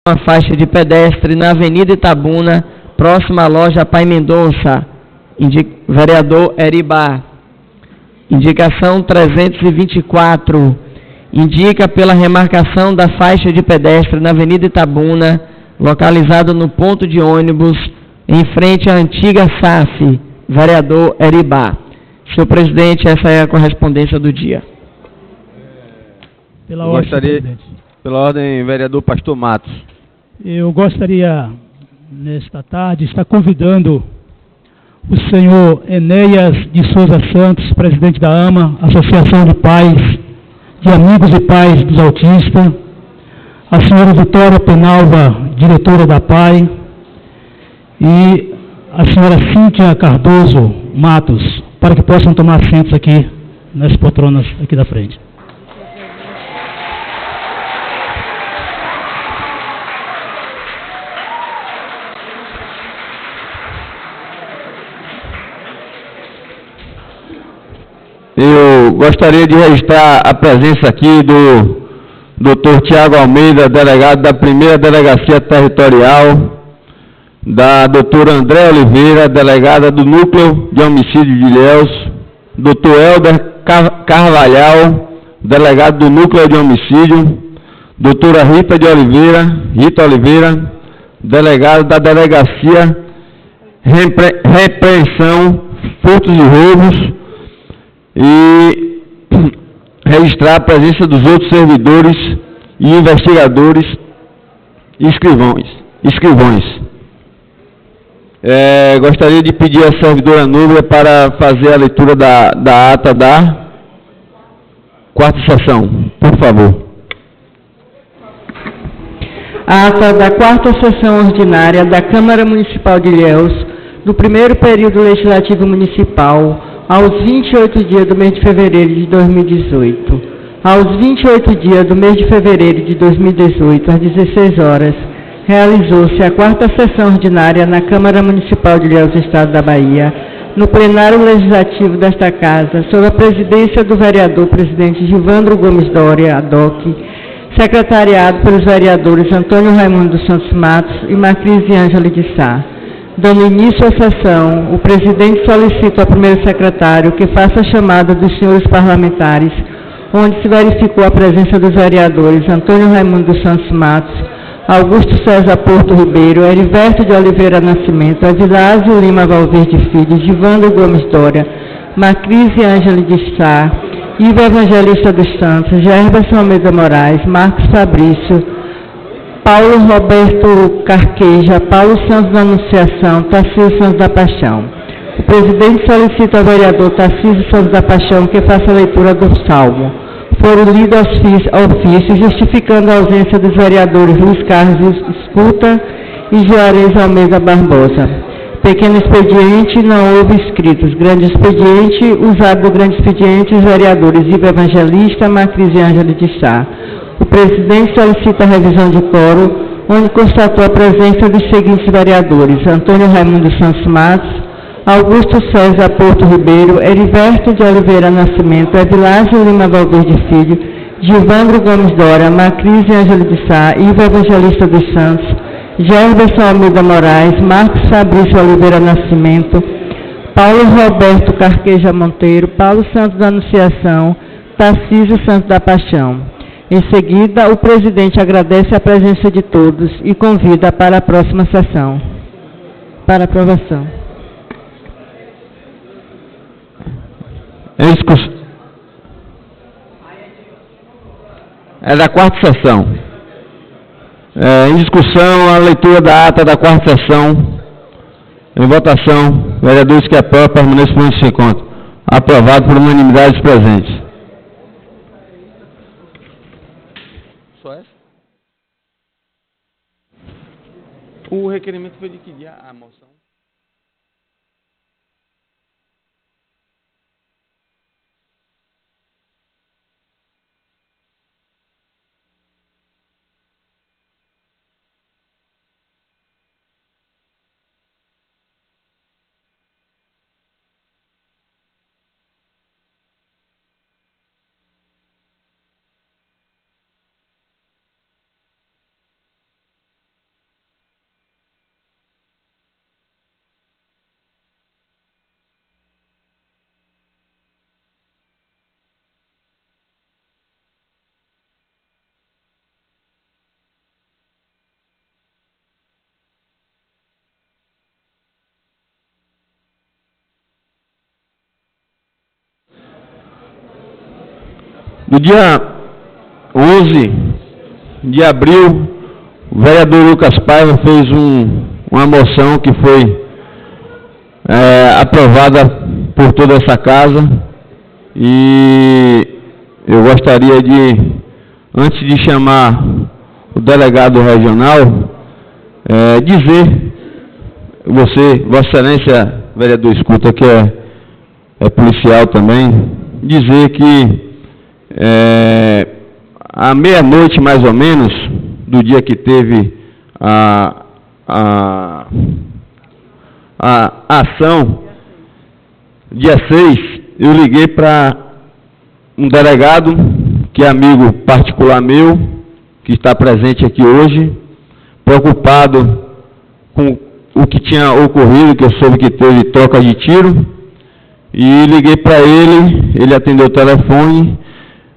uma faixa de pedestre na Avenida Itabuna, próxima à loja Pai Mendonça. Vereador Eribá. Indicação 324. Indica pela remarcação da faixa de pedestre na Avenida Itabuna, localizado no ponto de ônibus, em frente à antiga SAF. Vereador Eribá. Senhor presidente, essa é a correspondência do dia. Pela ordem, vereador Pastor Matos. Eu gostaria, nesta tarde, estar convidando o senhor Enéas de Souza Santos, presidente da AMA, Associação de Pais, de Amigos e Pais dos Autistas, a senhora Vitória Penalva, diretora da PAI, e a senhora Cíntia Cardoso Matos, para que possam tomar assentos aqui, nas poltronas aqui da frente. Eu gostaria de registrar a presença aqui do Dr. Tiago Almeida, delegado da primeira Delegacia Territorial, da doutora André Oliveira, delegada do Núcleo de Homicídio de Ilhéus, Dr. Helder Carvalhal, delegado do Núcleo de Homicídio, doutora Rita Oliveira, delegada da Delegacia Repreensão, Furtos e Roubos, e registrar a presença dos outros servidores e investigadores e escrivões. Gostaria de pedir à servidora Núbia para fazer a leitura da ata da quarta sessão, por favor. A ata da quarta sessão ordinária da Câmara Municipal de Ilhéus, do primeiro período legislativo municipal, aos 28 dias do mês de fevereiro de 2018. Aos 28 dias do mês de fevereiro de 2018, às 16 horas, realizou-se a quarta sessão ordinária na Câmara Municipal de Ilhéus, Estado da Bahia, no plenário legislativo desta Casa, sob a presidência do vereador presidente Givandro Gomes Doria, ADOC, secretariado pelos vereadores Antônio Raimundo dos Santos Matos e Macrise Ângela de Sá. Dando início à sessão, o presidente solicita ao primeiro secretário que faça a chamada dos senhores parlamentares, onde se verificou a presença dos vereadores Antônio Raimundo dos Santos Matos, Augusto César Porto Ribeiro, Heriberto de Oliveira Nascimento, Avilásio Lima Valverde Filho, Givandro Gomes Dória, Macrise Ângela de Sá, Ivo Evangelista dos Santos, Gerberson Almeida Moraes, Marcos Fabrício, Paulo Roberto Carqueja, Paulo Santos da Anunciação, Tarcísio Santos da Paixão. O presidente solicita ao vereador Tarcísio Santos da Paixão que faça a leitura do salmo. Foram lidos ofícios justificando a ausência dos vereadores Luiz Carlos Escuta e Juarez Almeida Barbosa. Pequeno expediente, não houve inscritos. Grande expediente, usado do grande expediente, os vereadores Ivo Evangelista, Macrise Ângela de Sá. O presidente solicita a revisão de quórum, onde constatou a presença dos seguintes vereadores: Antônio Raimundo Santos Matos, Augusto César Porto Ribeiro, Heriberto de Oliveira Nascimento, Evilásio Lima Valverde Filho, Givandro Gomes Dória, Macrise Ângela de Sá, Ivo Evangelista dos Santos, Gerberson Almeida Moraes, Marcos Fabrício Oliveira Nascimento, Paulo Roberto Carqueja Monteiro, Paulo Santos da Anunciação, Tarcísio Santos da Paixão. Em seguida, o presidente agradece a presença de todos e convida para a próxima sessão. Para aprovação. É da quarta sessão. Em discussão, a leitura da ata da quarta sessão. Em votação, vereadores que apoiam permaneçam no seu encontro. Aprovado por unanimidade dos presentes. O requerimento foi de que dia? A moção? No dia 11 de abril, o vereador Lucas Paiva fez uma moção que foi aprovada por toda essa casa, e eu gostaria de, antes de chamar o delegado regional, dizer, Vossa Excelência, vereador Escuta, que é policial também, dizer que à meia-noite, mais ou menos, do dia que teve a ação, dia 6, eu liguei para um delegado, que é amigo particular meu, que está presente aqui hoje, preocupado com o que tinha ocorrido, que eu soube que teve troca de tiro, e liguei para ele atendeu o telefone,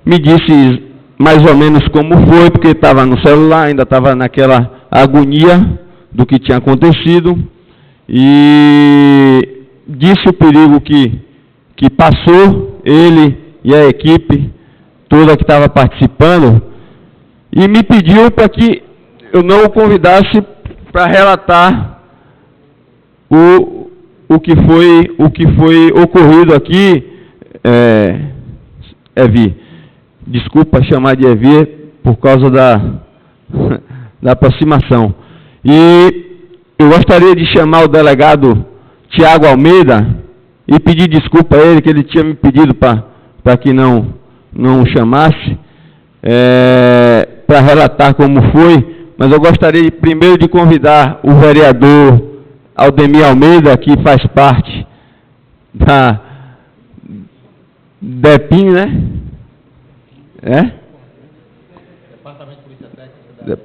me disse mais ou menos como foi, porque estava no celular, ainda estava naquela agonia do que tinha acontecido, e disse o perigo que passou, ele e a equipe toda que estava participando, e me pediu para que eu não o convidasse para relatar o que foi ocorrido aqui. Evi, desculpa chamar de Evi por causa da aproximação. E eu gostaria de chamar o delegado Tiago Almeida e pedir desculpa a ele, que ele tinha me pedido para que não o chamasse, para relatar como foi, mas eu gostaria primeiro de convidar o vereador Aldemir Almeida, que faz parte da DEPIN, né? Departamento de Polícia Técnica.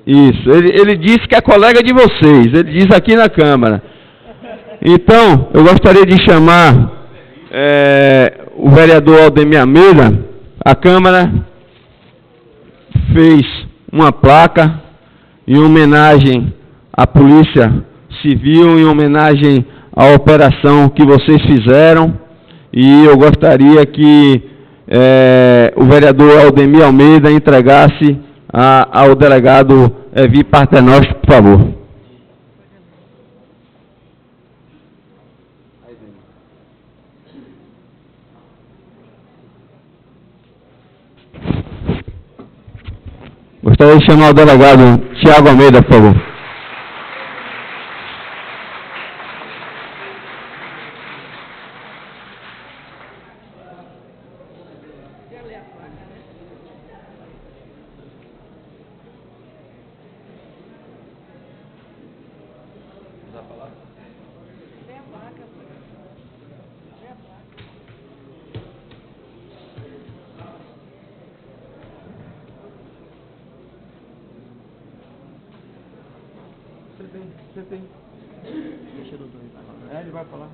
Isso, ele disse que é colega de vocês, ele diz aqui na Câmara. Então, eu gostaria de chamar o vereador Aldemir Almeida. A Câmara fez uma placa em homenagem à Polícia Civil, em homenagem à operação que vocês fizeram, e eu gostaria que o vereador Aldemir Almeida entregasse ao delegado Evi Partenóstico, por favor. Gostaria de chamar o delegado Tiago Almeida, por favor. Você tem. Deixa o doutor falar. Ele vai falar.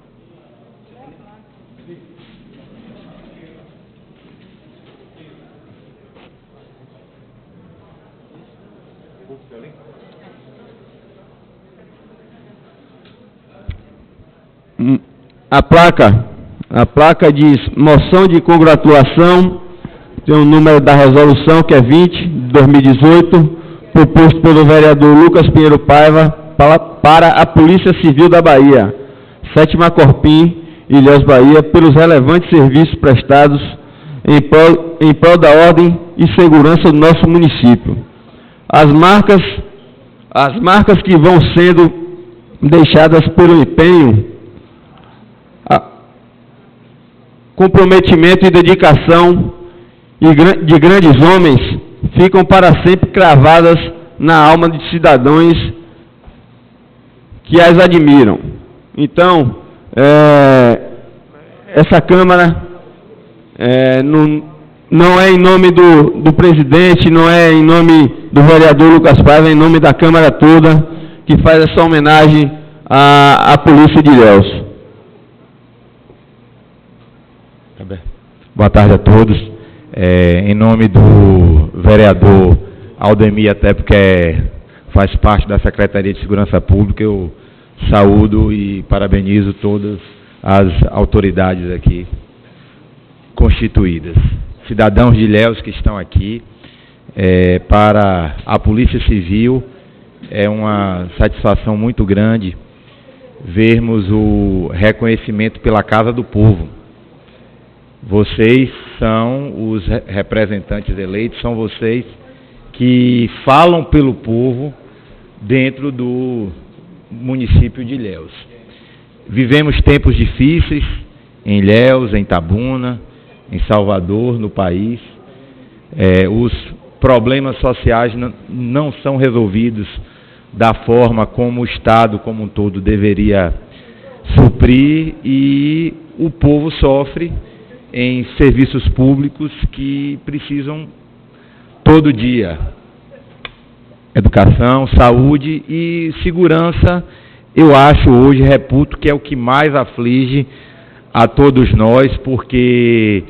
A placa diz moção de congratulação, tem o número da resolução, que é 20, de 2018, proposto pelo vereador Lucas Pinheiro Paiva para a Polícia Civil da Bahia, 7ª Corpim, Ilhéus, Bahia, pelos relevantes serviços prestados em prol da ordem e segurança do nosso município. As marcas que vão sendo deixadas pelo empenho, comprometimento e dedicação de grandes homens ficam para sempre cravadas na alma de cidadãos que as admiram. Então, essa Câmara não é em nome do presidente, não é em nome do vereador Lucas Paiva, é em nome da Câmara toda que faz essa homenagem à Polícia de Ilhéus. Boa tarde a todos. Em nome do vereador Aldemir, até porque faz parte da Secretaria de Segurança Pública, eu saúdo e parabenizo todas as autoridades aqui constituídas. cidadãos de Ilhéus que estão aqui. Para a Polícia Civil é uma satisfação muito grande vermos o reconhecimento pela Casa do Povo. Vocês são os representantes eleitos, são vocês que falam pelo povo dentro do município de Ilhéus. Vivemos tempos difíceis em Ilhéus, em Itabuna, em Salvador, no país. Os problemas sociais não são resolvidos da forma como o Estado como um todo deveria suprir, e o povo sofre em serviços públicos que precisam todo dia. Educação, saúde e segurança, eu acho hoje, reputo, que é o que mais aflige a todos nós, porque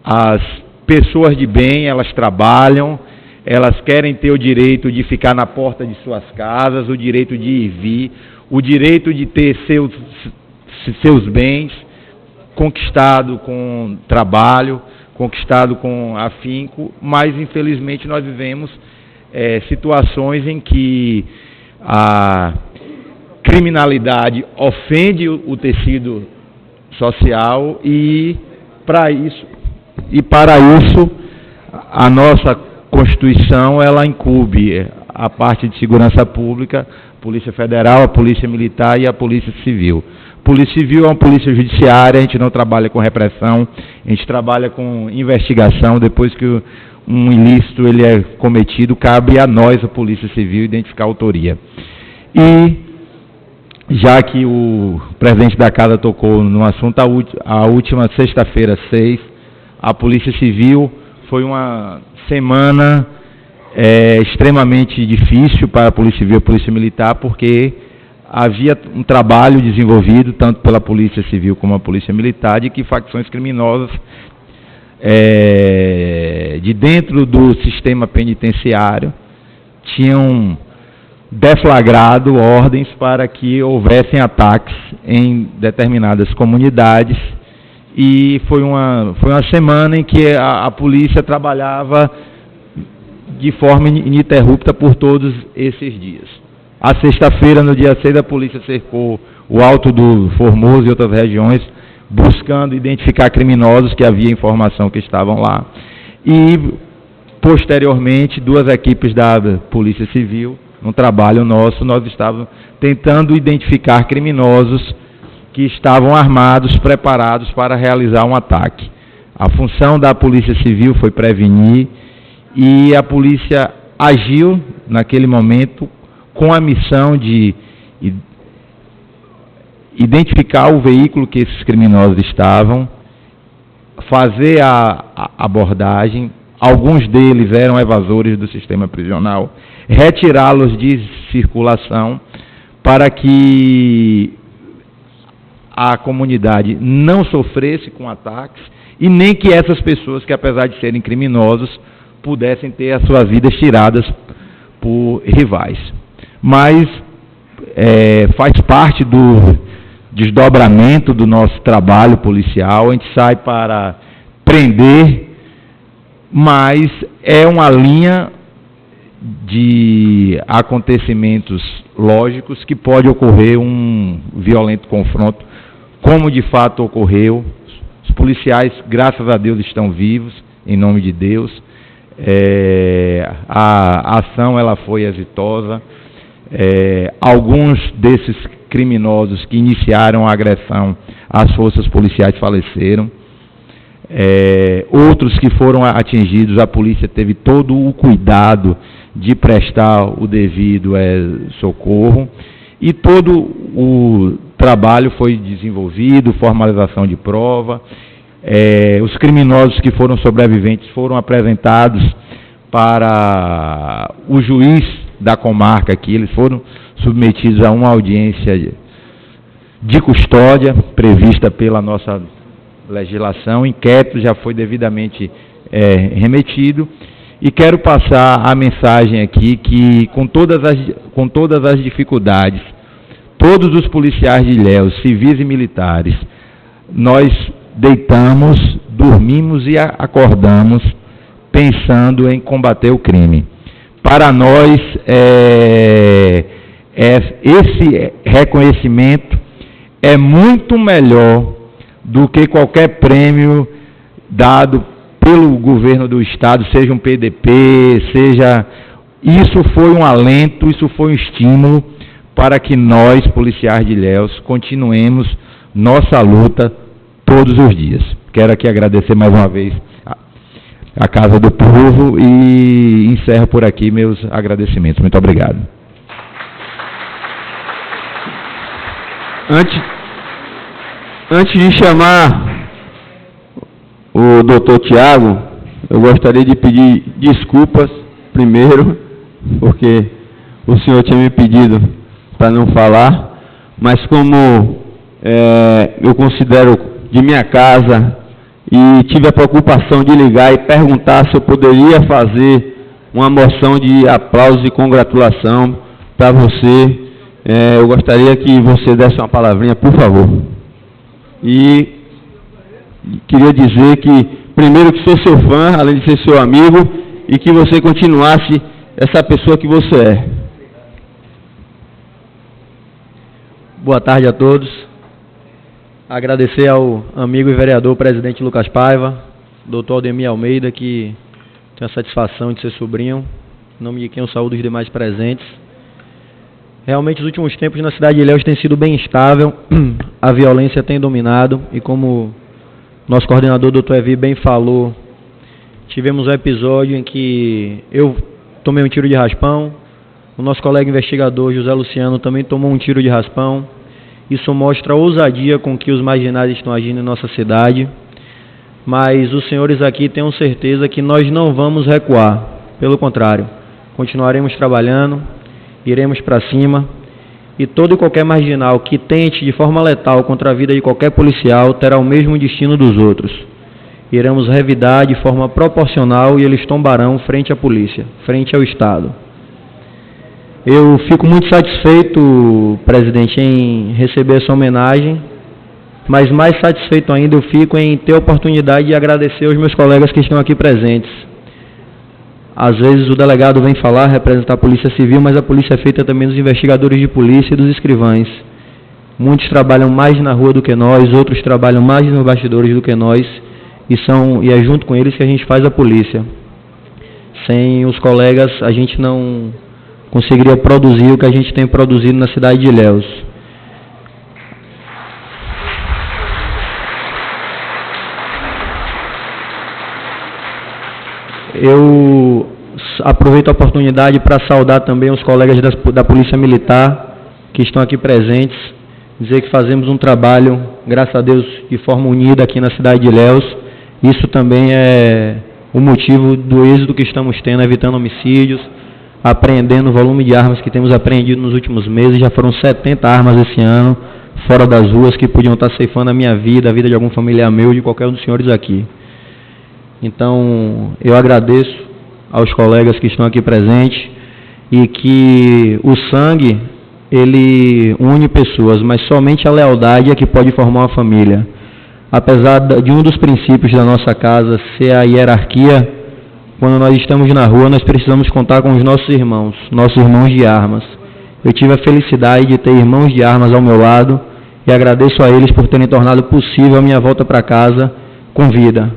as pessoas de bem, elas trabalham, elas querem ter o direito de ficar na porta de suas casas, o direito de ir e vir, o direito de ter seus bens conquistado com trabalho, conquistado com afinco, mas infelizmente nós vivemos situações em que a criminalidade ofende o tecido social e para isso a nossa Constituição ela incube a parte de segurança pública, Polícia Federal, a Polícia Militar e a Polícia Civil. Polícia Civil é uma polícia judiciária, a gente não trabalha com repressão, a gente trabalha com investigação. Depois que um ilícito ele é cometido, cabe a nós, a Polícia Civil, identificar a autoria. E, já que o presidente da Casa tocou no assunto, a última sexta-feira, 6, a Polícia Civil foi uma semana extremamente difícil para a Polícia Civil e a Polícia Militar, porque havia um trabalho desenvolvido, tanto pela Polícia Civil como a Polícia Militar, de que facções criminosas de dentro do sistema penitenciário tinham deflagrado ordens para que houvessem ataques em determinadas comunidades, e foi uma semana em que a polícia trabalhava de forma ininterrupta por todos esses dias. A sexta-feira, no dia 6, a polícia cercou o Alto do Formoso e outras regiões, buscando identificar criminosos que havia informação que estavam lá. E, posteriormente, 2 equipes da Polícia Civil, num trabalho nosso, nós estávamos tentando identificar criminosos que estavam armados, preparados para realizar um ataque. A função da Polícia Civil foi prevenir, e a polícia agiu naquele momento com a missão de identificar o veículo que esses criminosos estavam, fazer a abordagem. Alguns deles eram evasores do sistema prisional, retirá-los de circulação para que a comunidade não sofresse com ataques e nem que essas pessoas, que apesar de serem criminosos, pudessem ter as suas vidas tiradas por rivais. Mas faz parte do desdobramento do nosso trabalho policial. A gente sai para prender, mas é uma linha de acontecimentos lógicos que pode ocorrer um violento confronto, como de fato ocorreu. Os policiais, graças a Deus, estão vivos, em nome de Deus. A ação ela foi exitosa. Alguns desses criminosos que iniciaram a agressão às forças policiais faleceram. Outros que foram atingidos, a polícia teve todo o cuidado de prestar o devido socorro, e todo o trabalho foi desenvolvido, formalização de prova. Os criminosos que foram sobreviventes foram apresentados para o juiz da comarca aqui, eles foram submetidos a uma audiência de custódia prevista pela nossa legislação. O inquérito já foi devidamente remetido, e quero passar a mensagem aqui que com todas as dificuldades, todos os policiais de Ilhéus, civis e militares, nós deitamos dormimos e acordamos pensando em combater o crime. Para nós, esse reconhecimento é muito melhor do que qualquer prêmio dado pelo governo do Estado, seja um PDP, seja... Isso foi um alento, isso foi um estímulo para que nós, policiais de Ilhéus, continuemos nossa luta todos os dias. Quero aqui agradecer mais uma vez a Casa do Povo e encerro por aqui meus agradecimentos. Muito obrigado. Antes de chamar o doutor Tiago, eu gostaria de pedir desculpas primeiro, porque o senhor tinha me pedido para não falar, mas como eu considero de minha casa e tive a preocupação de ligar e perguntar se eu poderia fazer uma moção de aplauso e congratulação para você, eu gostaria que você desse uma palavrinha, por favor. E queria dizer que, primeiro, que sou seu fã, além de ser seu amigo, e que você continuasse essa pessoa que você é. Boa tarde a todos. Agradecer ao amigo e vereador presidente Lucas Paiva, doutor Aldemir Almeida, que tenho a satisfação de ser sobrinho, em nome de quem eu saúdo os demais presentes. Realmente, os últimos tempos na cidade de Ilhéus tem sido bem instável, a violência tem dominado, e como nosso coordenador, doutor Evi, bem falou, tivemos um episódio em que eu tomei um tiro de raspão, o nosso colega investigador, José Luciano, também tomou um tiro de raspão. Isso mostra a ousadia com que os marginais estão agindo em nossa cidade, mas os senhores aqui tenham certeza que nós não vamos recuar, pelo contrário, continuaremos trabalhando, iremos para cima, e todo e qualquer marginal que tente de forma letal contra a vida de qualquer policial terá o mesmo destino dos outros. Iremos revidar de forma proporcional e eles tombarão frente à polícia, frente ao Estado. Eu fico muito satisfeito, presidente, em receber essa homenagem, mas mais satisfeito ainda eu fico em ter a oportunidade de agradecer aos meus colegas que estão aqui presentes. Às vezes o delegado vem falar, representar a Polícia Civil, mas a polícia é feita também dos investigadores de polícia e dos escrivães. Muitos trabalham mais na rua do que nós, outros trabalham mais nos bastidores do que nós, e é junto com eles que a gente faz a polícia. Sem os colegas, a gente não conseguiria produzir o que a gente tem produzido na cidade de Ilhéus. Eu aproveito a oportunidade para saudar também os colegas da Polícia Militar que estão aqui presentes, dizer que fazemos um trabalho, graças a Deus, de forma unida aqui na cidade de Ilhéus. Isso também é o motivo do êxito que estamos tendo, evitando homicídios, apreendendo o volume de armas que temos apreendido nos últimos meses. Já foram 70 armas esse ano, fora das ruas, que podiam estar ceifando a minha vida, a vida de algum familiar meu, de qualquer um dos senhores aqui. Então, eu agradeço aos colegas que estão aqui presentes, e que o sangue, ele une pessoas, mas somente a lealdade é que pode formar uma família. Apesar de um dos princípios da nossa casa ser a hierarquia, quando nós estamos na rua, nós precisamos contar com os nossos irmãos de armas. Eu tive a felicidade de ter irmãos de armas ao meu lado, e agradeço a eles por terem tornado possível a minha volta para casa com vida.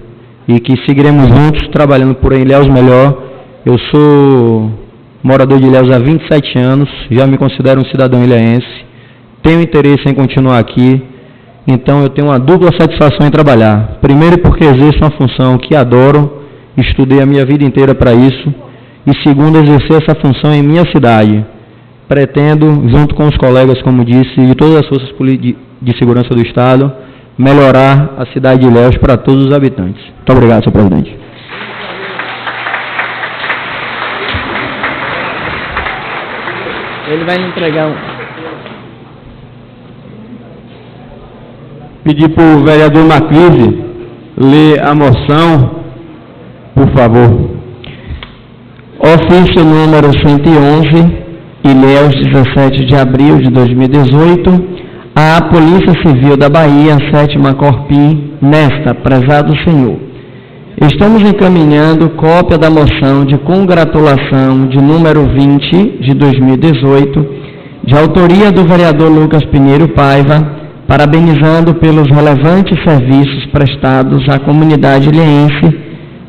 E que seguiremos juntos, trabalhando por Ilhéus melhor. Eu sou morador de Ilhéus há 27 anos, já me considero um cidadão ilhéense, tenho interesse em continuar aqui, então eu tenho uma dupla satisfação em trabalhar. Primeiro, porque exerço uma função que adoro, estudei a minha vida inteira para isso, e segundo, exercer essa função em minha cidade. Pretendo, junto com os colegas, como disse, de todas as forças de segurança do Estado, melhorar a cidade de Ilhéus para todos os habitantes. Muito obrigado, senhor presidente. Ele vai me entregar um... Pedir para o vereador Macrise ler a moção, por favor. Ofício número 111, Ilhéus, 17 de abril de 2018, à Polícia Civil da Bahia, 7ª Corpim, nesta, prezado senhor. Estamos encaminhando cópia da moção de congratulação de número 20 de 2018, de autoria do vereador Lucas Pinheiro Paiva, parabenizando pelos relevantes serviços prestados à comunidade ilhéense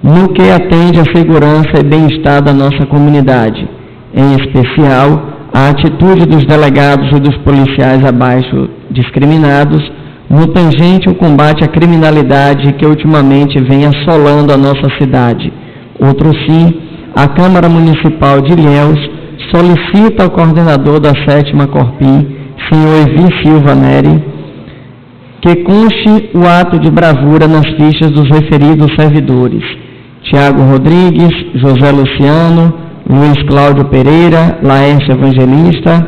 no que atende à segurança e bem-estar da nossa comunidade, em especial a atitude dos delegados e dos policiais abaixo discriminados no tangente ao combate à criminalidade que ultimamente vem assolando a nossa cidade. Outro sim, a Câmara Municipal de Ilhéus solicita ao coordenador da 7ª Corpim, senhor Evi Silva Neri, que conste o ato de bravura nas fichas dos referidos servidores: Tiago Rodrigues, José Luciano, Luiz Cláudio Pereira, Laércio Evangelista,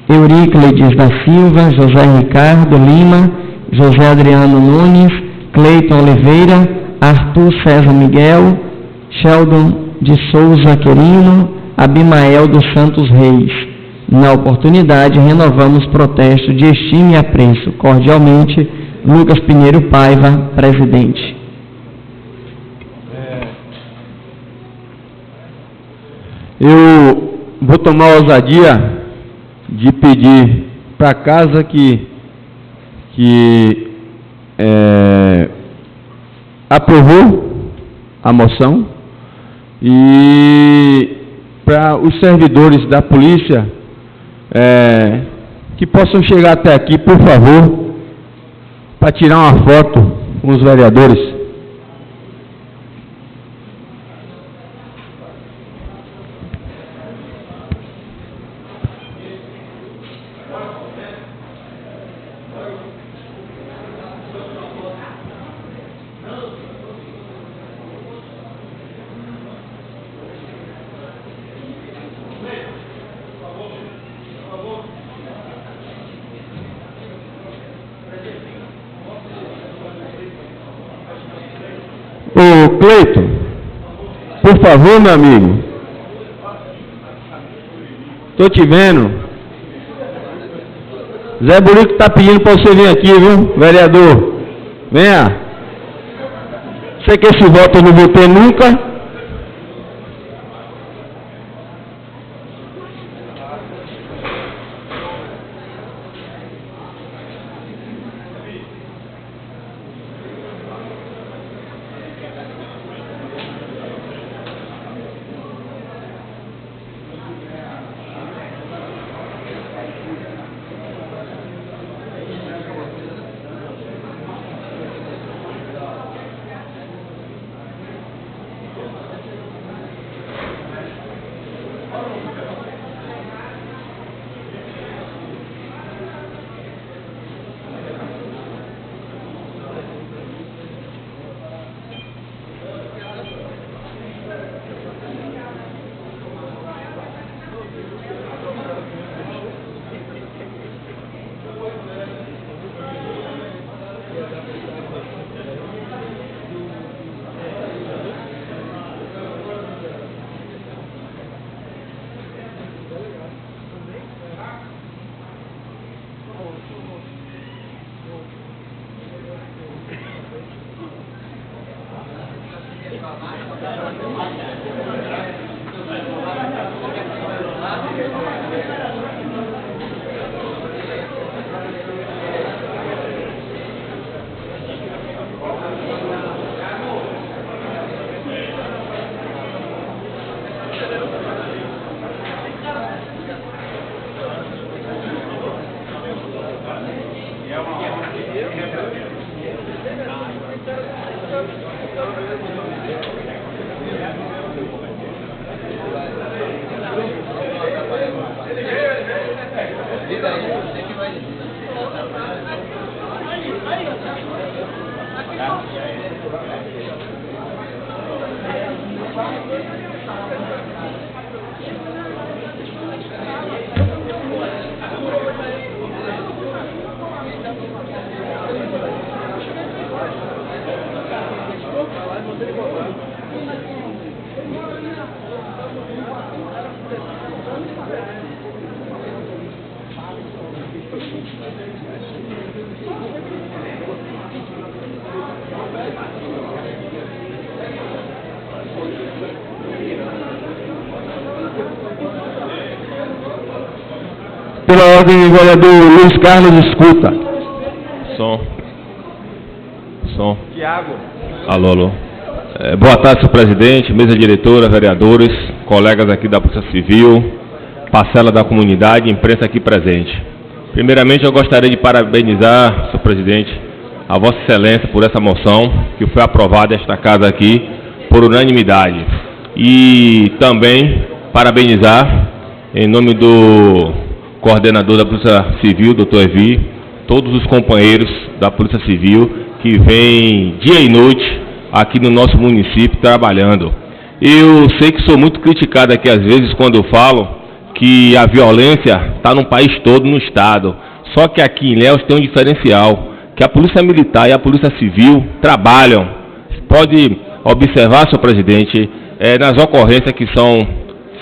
Euríclides da Silva, José Ricardo Lima, José Adriano Nunes, Cleiton Oliveira, Arthur César Miguel, Sheldon de Souza Querino, Abimael dos Santos Reis. Na oportunidade, renovamos protesto de estima e apreço. Cordialmente, Lucas Pinheiro Paiva, presidente. Eu vou tomar a ousadia de pedir para a casa que aprovou a moção e para os servidores da polícia que possam chegar até aqui, por favor, para tirar uma foto com os vereadores. Ô Cleiton, por favor, meu amigo. Estou te vendo. Zé Burico está pedindo para você vir aqui, viu, vereador? Venha. Sei que esse voto eu não vou ter nunca. Pela ordem, o vereador Luiz Carlos escuta. Som. Tiago. Alô. Boa tarde, senhor presidente, mesa diretora, vereadores, colegas aqui da Polícia Civil, parcela da comunidade, imprensa aqui presente. Primeiramente, eu gostaria de parabenizar, senhor presidente, a Vossa Excelência por essa moção que foi aprovada nesta casa aqui por unanimidade. E também parabenizar, em nome do coordenador da Polícia Civil, doutor Evi, todos os companheiros da Polícia Civil que vêm dia e noite aqui no nosso município trabalhando. Eu sei que sou muito criticado aqui às vezes quando eu falo que a violência está no país todo, no estado. Só que aqui em Ilhéus tem um diferencial, que a Polícia Militar e a Polícia Civil trabalham. Você pode observar, senhor presidente, nas ocorrências que são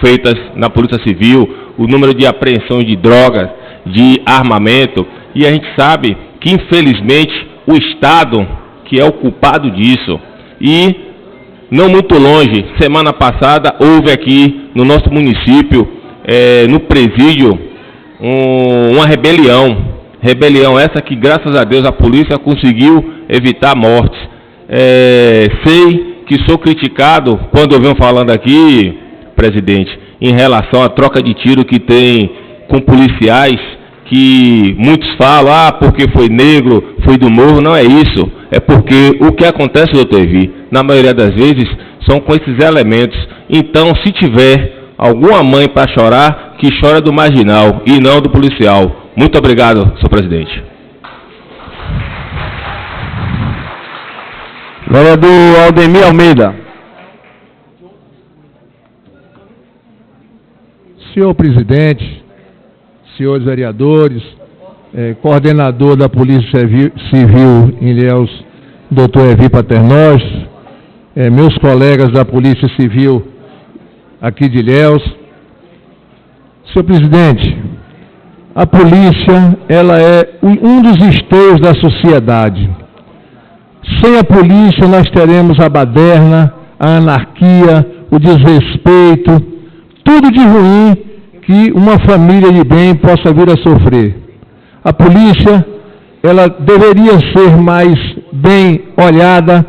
feitas na Polícia Civil, o número de apreensões de drogas, de armamento, e a gente sabe que, infelizmente, o Estado que é o culpado disso. E, não muito longe, semana passada, houve aqui no nosso município, no presídio, uma rebelião essa que, graças a Deus, a polícia conseguiu evitar mortes. Sei que sou criticado quando eu venho falando aqui, presidente, em relação à troca de tiro que tem com policiais, que muitos falam, porque foi negro, foi do morro. Não é isso, é porque o que acontece, doutor Evi, na maioria das vezes, são com esses elementos. Então, se tiver alguma mãe para chorar, que chora do marginal e não do policial. Muito obrigado, senhor presidente. Vereador Aldemir Almeida. Senhor presidente, senhores vereadores, coordenador da Polícia Civil em Ilhéus, doutor Evi Paternós, meus colegas da Polícia Civil aqui de Ilhéus. Senhor presidente, a polícia, ela é um dos esteios da sociedade. Sem a polícia nós teremos a baderna, a anarquia, o desrespeito, tudo de ruim que uma família de bem possa vir a sofrer. A polícia, ela deveria ser mais bem olhada,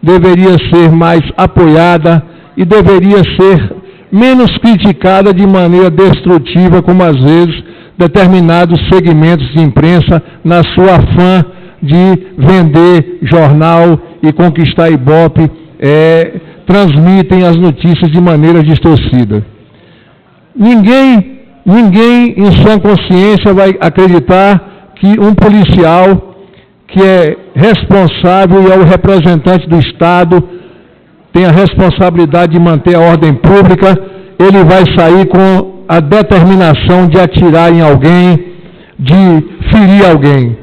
deveria ser mais apoiada e deveria ser menos criticada de maneira destrutiva, como às vezes determinados segmentos de imprensa, na sua afã de vender jornal e conquistar ibope, transmitem as notícias de maneira distorcida. Ninguém em sua consciência vai acreditar que um policial que é responsável e é o representante do Estado, tem a responsabilidade de manter a ordem pública, ele vai sair com a determinação de atirar em alguém, de ferir alguém.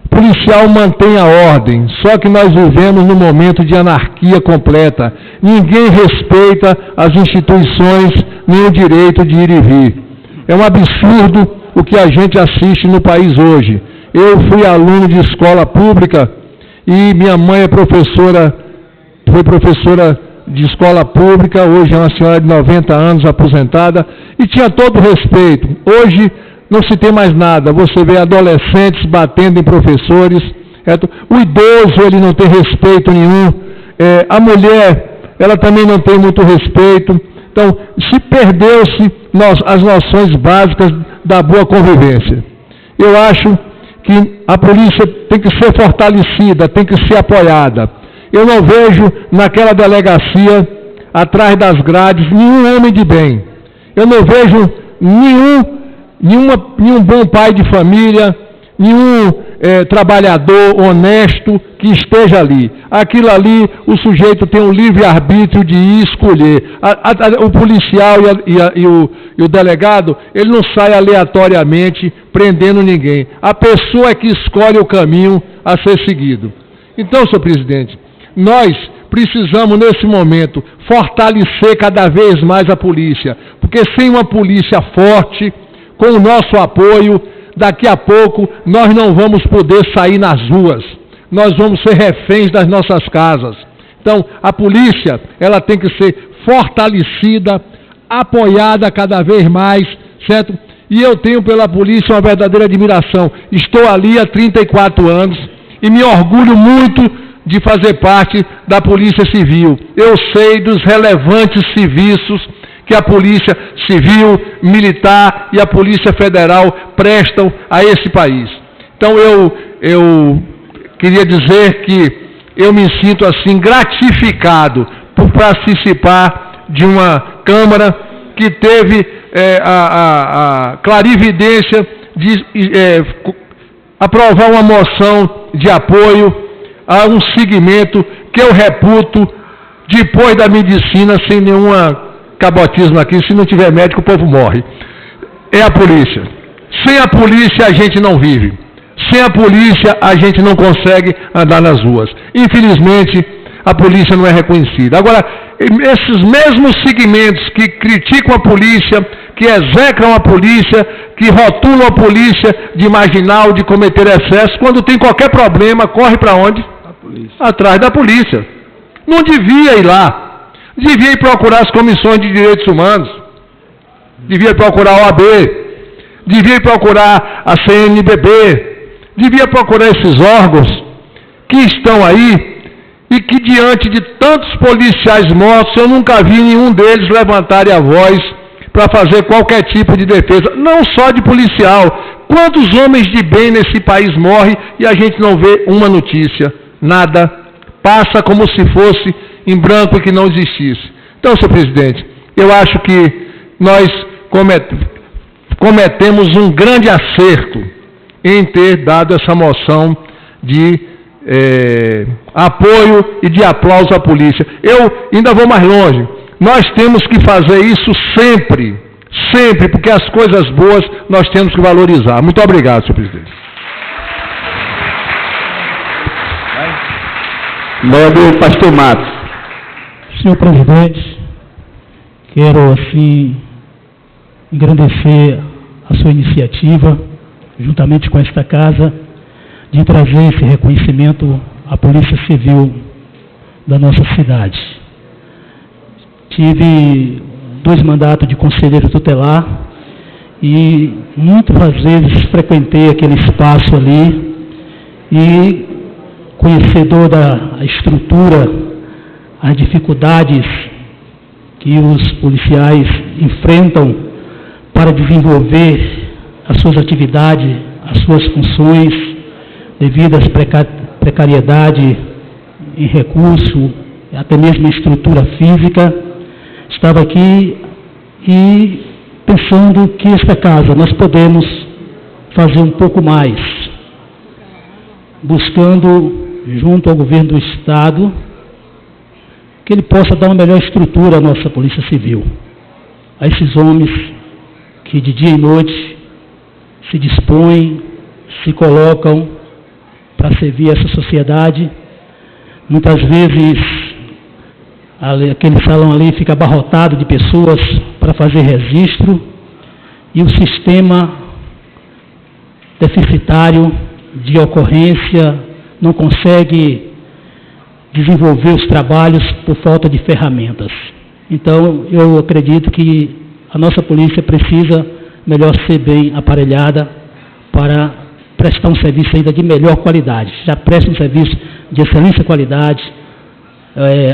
O policial mantém a ordem, só que nós vivemos num momento de anarquia completa. Ninguém respeita as instituições, nem o direito de ir e vir. É um absurdo o que a gente assiste no país hoje. Eu fui aluno de escola pública e minha mãe foi professora de escola pública, hoje é uma senhora de 90 anos, aposentada, e tinha todo o respeito. Hoje não se tem mais nada, você vê adolescentes batendo em professores, o idoso ele não tem respeito nenhum, a mulher ela também não tem muito respeito. Então, se perdeu-se as noções básicas da boa convivência. Eu acho que a polícia tem que ser fortalecida, tem que ser apoiada. Eu não vejo naquela delegacia, atrás das grades, nenhum homem de bem. Eu não vejo nenhum bom pai de família, nenhum trabalhador honesto que esteja ali. Aquilo ali, o sujeito tem um livre-arbítrio de ir escolher. O policial e o delegado, ele não sai aleatoriamente prendendo ninguém. A pessoa é que escolhe o caminho a ser seguido. Então, senhor presidente, nós precisamos, nesse momento, fortalecer cada vez mais a polícia, porque sem uma polícia forte, com o nosso apoio, daqui a pouco nós não vamos poder sair nas ruas. Nós vamos ser reféns das nossas casas. Então, a polícia, ela tem que ser fortalecida, apoiada cada vez mais, certo? E eu tenho pela polícia uma verdadeira admiração. Estou ali há 34 anos e me orgulho muito de fazer parte da Polícia Civil. Eu sei dos relevantes serviços que a Polícia Civil, Militar e a Polícia Federal prestam a esse país. Então eu queria dizer que eu me sinto assim gratificado por participar de uma Câmara que teve a clarividência de aprovar uma moção de apoio a um segmento que eu reputo, depois da medicina, sem nenhuma cabotismo aqui, se não tiver médico o povo morre, é a polícia. Sem a polícia a gente não vive. Sem a polícia a gente não consegue andar nas ruas. Infelizmente, a polícia não é reconhecida. Agora, esses mesmos segmentos que criticam a polícia, que execram a polícia, que rotulam a polícia de marginal, de cometer excesso, quando tem qualquer problema, corre para onde? Atrás da polícia. Não devia ir lá. Devia ir procurar as comissões de direitos humanos. Devia procurar a OAB. Devia ir procurar a CNBB. Devia procurar esses órgãos que estão aí e que, diante de tantos policiais mortos, eu nunca vi nenhum deles levantarem a voz para fazer qualquer tipo de defesa, não só de policial. Quantos homens de bem nesse país morrem e a gente não vê uma notícia? Nada. Passa como se fosse em branco e que não existisse. Então, senhor presidente, eu acho que nós cometemos um grande acerto em ter dado essa moção de apoio e de aplauso à polícia. Eu ainda vou mais longe. Nós temos que fazer isso sempre, sempre, porque as coisas boas nós temos que valorizar. Muito obrigado, senhor presidente. Vereador Pastor Matos. Senhor presidente, quero assim engrandecer a sua iniciativa, juntamente com esta casa, de trazer esse reconhecimento à Polícia Civil da nossa cidade. Tive 2 mandatos de conselheiro tutelar e muitas vezes frequentei aquele espaço ali e, conhecedor da estrutura, as dificuldades que os policiais enfrentam para desenvolver as suas atividades, as suas funções, devido às precariedade em recurso, até mesmo em estrutura física. Estava aqui e pensando que esta casa nós podemos fazer um pouco mais, buscando junto ao governo do Estado que ele possa dar uma melhor estrutura à nossa Polícia Civil, a esses homens que de dia e noite se dispõem, se colocam para servir essa sociedade. Muitas vezes aquele salão ali fica abarrotado de pessoas para fazer registro e o sistema deficitário de ocorrência não consegue desenvolver os trabalhos por falta de ferramentas. Então, eu acredito que a nossa polícia precisa melhor ser bem aparelhada para prestar um serviço ainda de melhor qualidade. Já presta um serviço de excelência qualidade.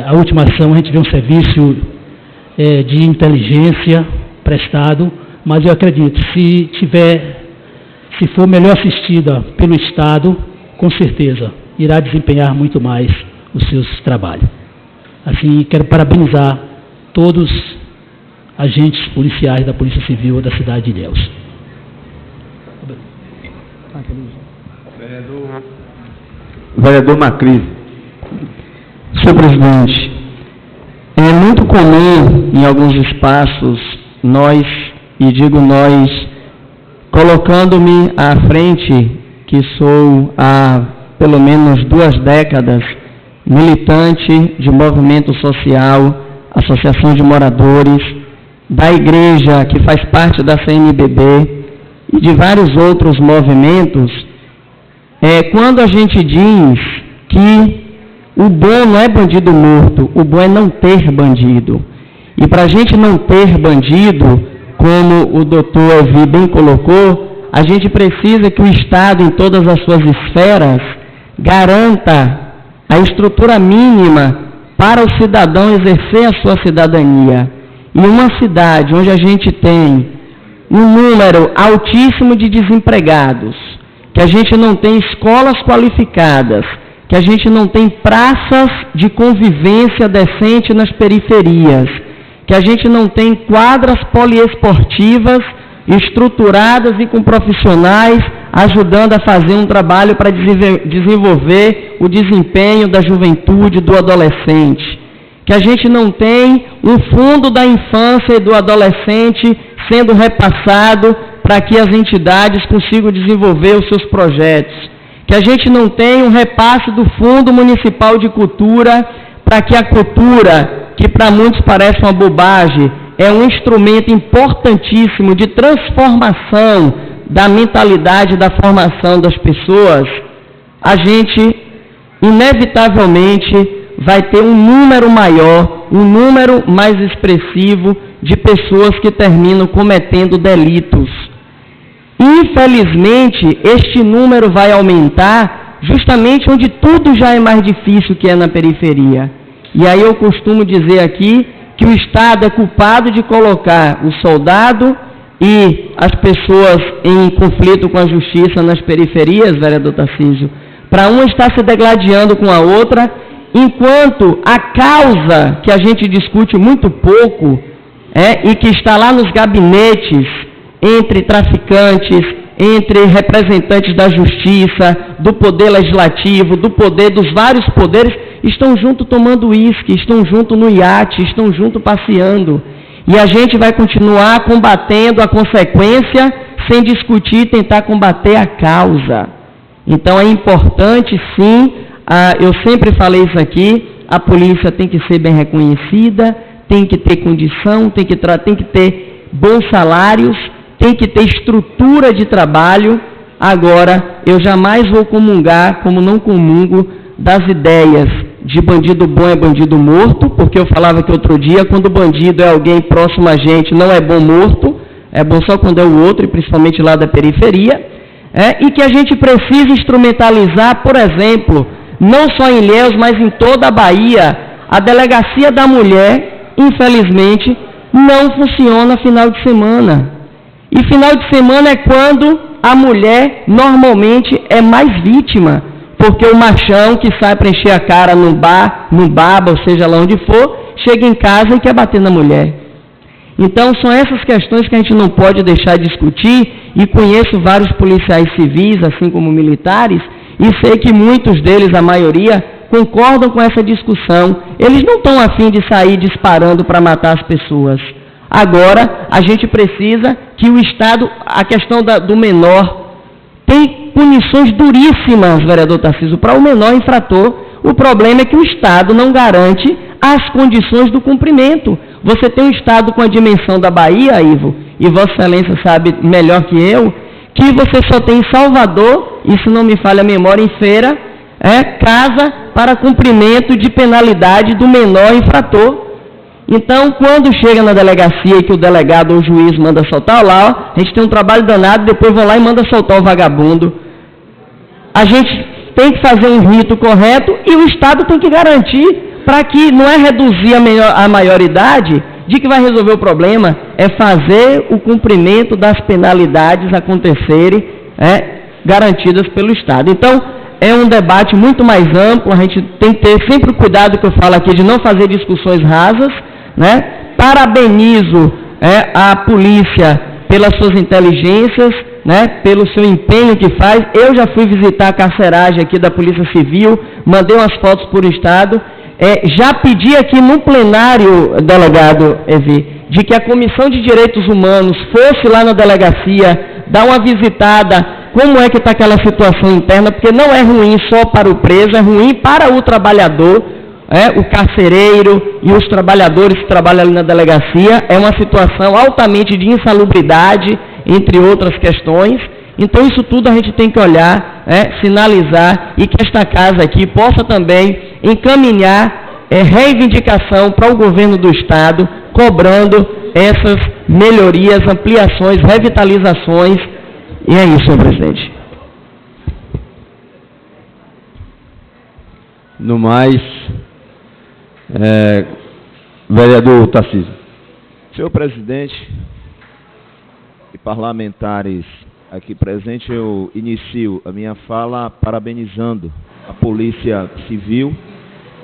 A última ação a gente vê um serviço de inteligência prestado, mas eu acredito, se for melhor assistida pelo Estado, com certeza irá desempenhar muito mais os seus trabalhos. Assim, quero parabenizar todos os agentes policiais da Polícia Civil da cidade de Ilhéus. Vereador Macris. Senhor presidente, é muito comum em alguns espaços nós, e digo nós, colocando-me à frente, que sou há pelo menos 2 décadas militante de movimento social, associação de moradores, da igreja que faz parte da CNBB, e de vários outros movimentos, quando a gente diz que o bom não é bandido morto, o bom é não ter bandido. E para a gente não ter bandido, como o doutor Evi bem colocou, a gente precisa que o Estado, em todas as suas esferas, garanta a estrutura mínima para o cidadão exercer a sua cidadania. E uma cidade onde a gente tem um número altíssimo de desempregados, que a gente não tem escolas qualificadas, que a gente não tem praças de convivência decente nas periferias, que a gente não tem quadras poliesportivas estruturadas e com profissionais ajudando a fazer um trabalho para desenvolver o desempenho da juventude, do adolescente, que a gente não tem um fundo da infância e do adolescente sendo repassado para que as entidades consigam desenvolver os seus projetos, que a gente não tem um repasse do Fundo Municipal de Cultura para que a cultura, que para muitos parece uma bobagem, é um instrumento importantíssimo de transformação da mentalidade, da formação das pessoas, a gente, inevitavelmente, vai ter um número maior, um número mais expressivo de pessoas que terminam cometendo delitos. Infelizmente, este número vai aumentar justamente onde tudo já é mais difícil, que é na periferia. E aí eu costumo dizer aqui que o Estado é culpado de colocar o soldado e as pessoas em conflito com a justiça nas periferias, vereador Tarcísio, para uma estar se degladiando com a outra, enquanto a causa que a gente discute muito pouco, e que está lá nos gabinetes, entre traficantes, entre representantes da justiça, do poder legislativo, do poder, dos vários poderes, estão juntos tomando uísque, estão juntos no iate, estão juntos passeando. E a gente vai continuar combatendo a consequência sem discutir e tentar combater a causa. Então é importante, sim, eu sempre falei isso aqui, a polícia tem que ser bem reconhecida, tem que ter condição, tem que ter bons salários, tem que ter estrutura de trabalho. Agora, eu jamais vou comungar, como não comungo, das ideias de bandido bom é bandido morto, porque eu falava que outro dia, quando o bandido é alguém próximo a gente, não é bom morto, é bom só quando é o outro, e principalmente lá da periferia, e que a gente precisa instrumentalizar, por exemplo, não só em Ilhéus, mas em toda a Bahia, a delegacia da mulher, infelizmente, não funciona final de semana. E final de semana é quando a mulher normalmente é mais vítima, porque o machão que sai para encher a cara no bar, no baba, ou seja lá onde for, chega em casa e quer bater na mulher. Então são essas questões que a gente não pode deixar de discutir, e conheço vários policiais civis, assim como militares, e sei que muitos deles, a maioria, concordam com essa discussão. Eles não estão a fim de sair disparando para matar as pessoas. Agora, a gente precisa que o Estado, a questão do menor, tem punições duríssimas, vereador Tarcísio, para o menor infrator. O problema é que o Estado não garante as condições do cumprimento. Você tem um Estado com a dimensão da Bahia, Ivo, e Vossa Excelência sabe melhor que eu, que você só tem em Salvador, e se não me falha a memória, em Feira, casa para cumprimento de penalidade do menor infrator. Então, quando chega na delegacia e que o delegado ou o juiz manda soltar lá, a gente tem um trabalho danado, depois vão lá e manda soltar o vagabundo. A gente tem que fazer um rito correto e o Estado tem que garantir para que não é reduzir a maioridade de que vai resolver o problema, é fazer o cumprimento das penalidades acontecerem garantidas pelo Estado. Então, é um debate muito mais amplo, a gente tem que ter sempre o cuidado que eu falo aqui de não fazer discussões rasas, Parabenizo a polícia pelas suas inteligências, pelo seu empenho que faz. Eu já fui visitar a carceragem aqui da Polícia Civil, mandei umas fotos por Estado, já pedi aqui no plenário, delegado Evi, de que a Comissão de Direitos Humanos fosse lá na delegacia, dar uma visitada, como é que está aquela situação interna, porque não é ruim só para o preso, é ruim para o trabalhador, o carcereiro e os trabalhadores que trabalham ali na delegacia. É uma situação altamente de insalubridade entre outras questões. Então, isso tudo a gente tem que olhar, sinalizar, e que esta casa aqui possa também encaminhar reivindicação para o governo do Estado, cobrando essas melhorias, ampliações, revitalizações. E é isso, senhor presidente. No mais, vereador Tarcísio. Senhor presidente e parlamentares aqui presentes, eu inicio a minha fala parabenizando a Polícia Civil,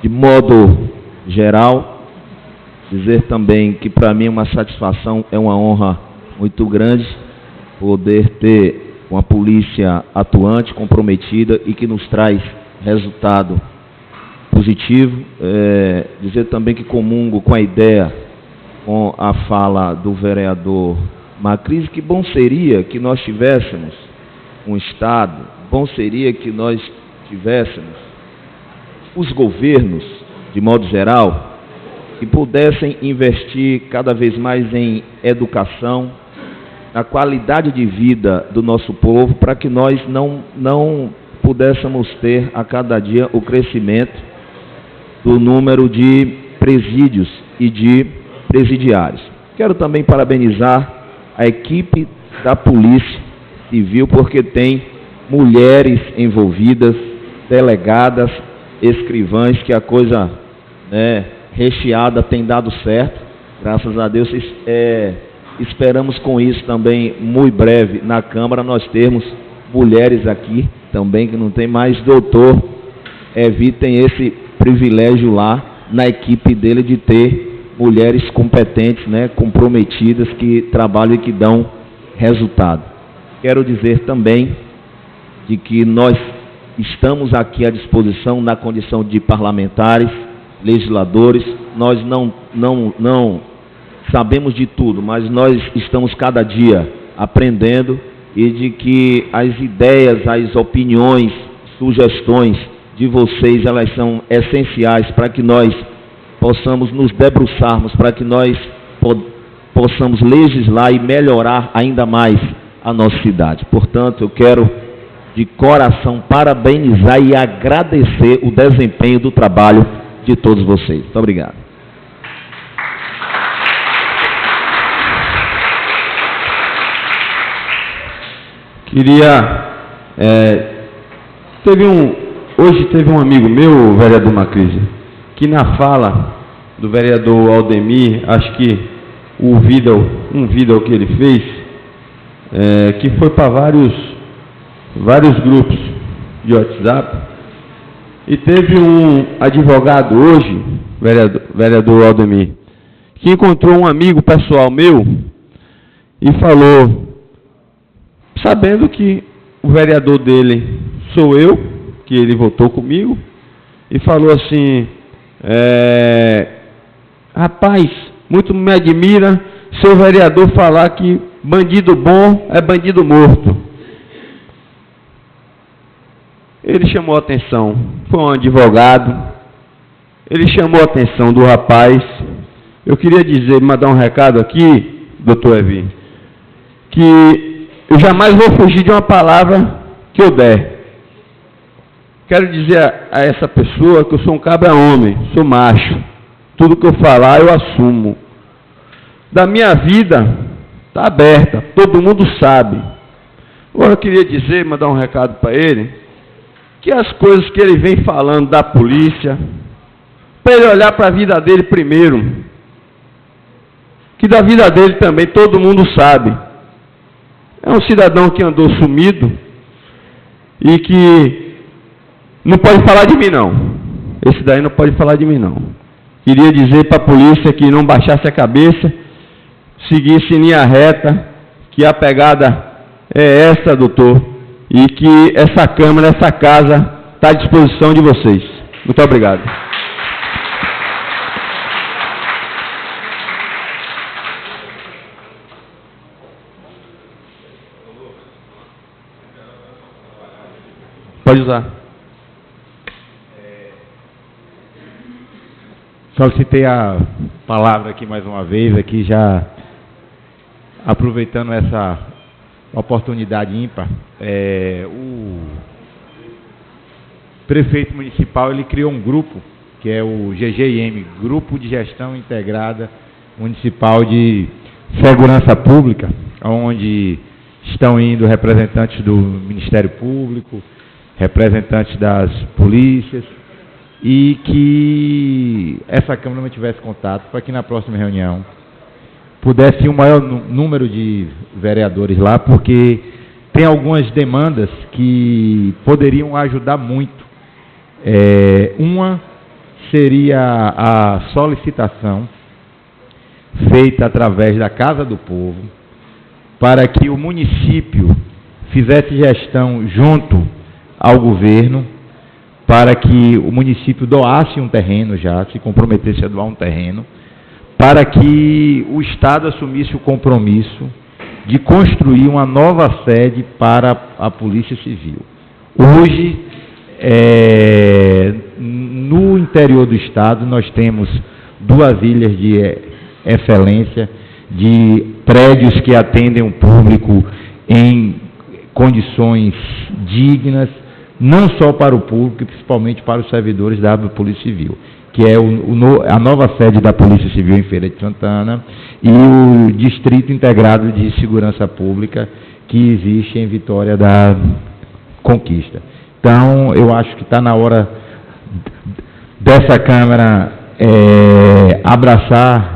de modo geral. Dizer também que para mim é uma satisfação, é uma honra muito grande poder ter uma polícia atuante, comprometida e que nos traz resultado positivo. Dizer também que comungo com a ideia, com a fala do vereador Macris, que bom seria que nós tivéssemos um Estado, bom seria que nós tivéssemos os governos, de modo geral, que pudessem investir cada vez mais em educação, na qualidade de vida do nosso povo, para que nós não pudéssemos ter a cada dia o crescimento do número de presídios e de presidiários. Quero também parabenizar a equipe da Polícia Civil, porque tem mulheres envolvidas, delegadas, escrivãs, que a coisa recheada tem dado certo, graças a Deus. Esperamos com isso também, muito breve, na Câmara, nós termos mulheres aqui também, que não tem mais. Doutor Evi tem esse privilégio lá, na equipe dele, de ter mulheres competentes, comprometidas, que trabalham e que dão resultado. Quero dizer também de que nós estamos aqui à disposição na condição de parlamentares, legisladores. Nós não sabemos de tudo, mas nós estamos cada dia aprendendo, e de que as ideias, as opiniões, sugestões de vocês, elas são essenciais para que nós possamos nos debruçarmos, para que nós possamos legislar e melhorar ainda mais a nossa cidade. Portanto, eu quero de coração parabenizar e agradecer o desempenho do trabalho de todos vocês. Muito obrigado. Queria... hoje teve um amigo meu, o vereador Macris, que na fala do vereador Aldemir, acho que um vídeo que ele fez, que foi para vários grupos de WhatsApp, e teve um advogado hoje, vereador Aldemir, que encontrou um amigo pessoal meu e falou, sabendo que o vereador dele sou eu, que ele votou comigo, e falou assim: rapaz, muito me admira seu vereador falar que bandido bom é bandido morto. Ele chamou a atenção, foi um advogado, ele chamou a atenção do rapaz. Eu queria mandar um recado aqui, doutor Evi, que eu jamais vou fugir de uma palavra que eu der. Quero dizer a essa pessoa que eu sou um cabra homem, sou macho. Tudo que eu falar, eu assumo. Da minha vida, está aberta, todo mundo sabe. Agora eu queria mandar um recado para ele, que as coisas que ele vem falando da polícia, para ele olhar para a vida dele primeiro, que da vida dele também todo mundo sabe. É um cidadão que andou sumido e que não pode falar de mim, não. Esse daí não pode falar de mim, não. Queria dizer para a polícia que não baixasse a cabeça, seguisse em linha reta, que a pegada é essa, doutor, e que essa Câmara, essa casa, está à disposição de vocês. Muito obrigado. Pode usar. Solicitei a palavra aqui mais uma vez, aqui já aproveitando essa oportunidade ímpar. O prefeito municipal ele criou um grupo, que é o GGIM, Grupo de Gestão Integrada Municipal de Segurança Pública, onde estão indo representantes do Ministério Público, representantes das polícias, e que essa Câmara mantivesse contato para que na próxima reunião pudesse ir um maior número de vereadores lá, porque tem algumas demandas que poderiam ajudar muito. Uma seria a solicitação feita através da Casa do Povo para que o município fizesse gestão junto ao governo, para que o município doasse um terreno já, se comprometesse a doar um terreno, para que o Estado assumisse o compromisso de construir uma nova sede para a Polícia Civil. Hoje, no interior do Estado, nós temos 2 ilhas de excelência, de prédios que atendem o público em condições dignas, não só para o público, principalmente para os servidores da Polícia Civil, que é a nova sede da Polícia Civil em Feira de Santana e o Distrito Integrado de Segurança Pública que existe em Vitória da Conquista. Então, eu acho que está na hora dessa Câmara abraçar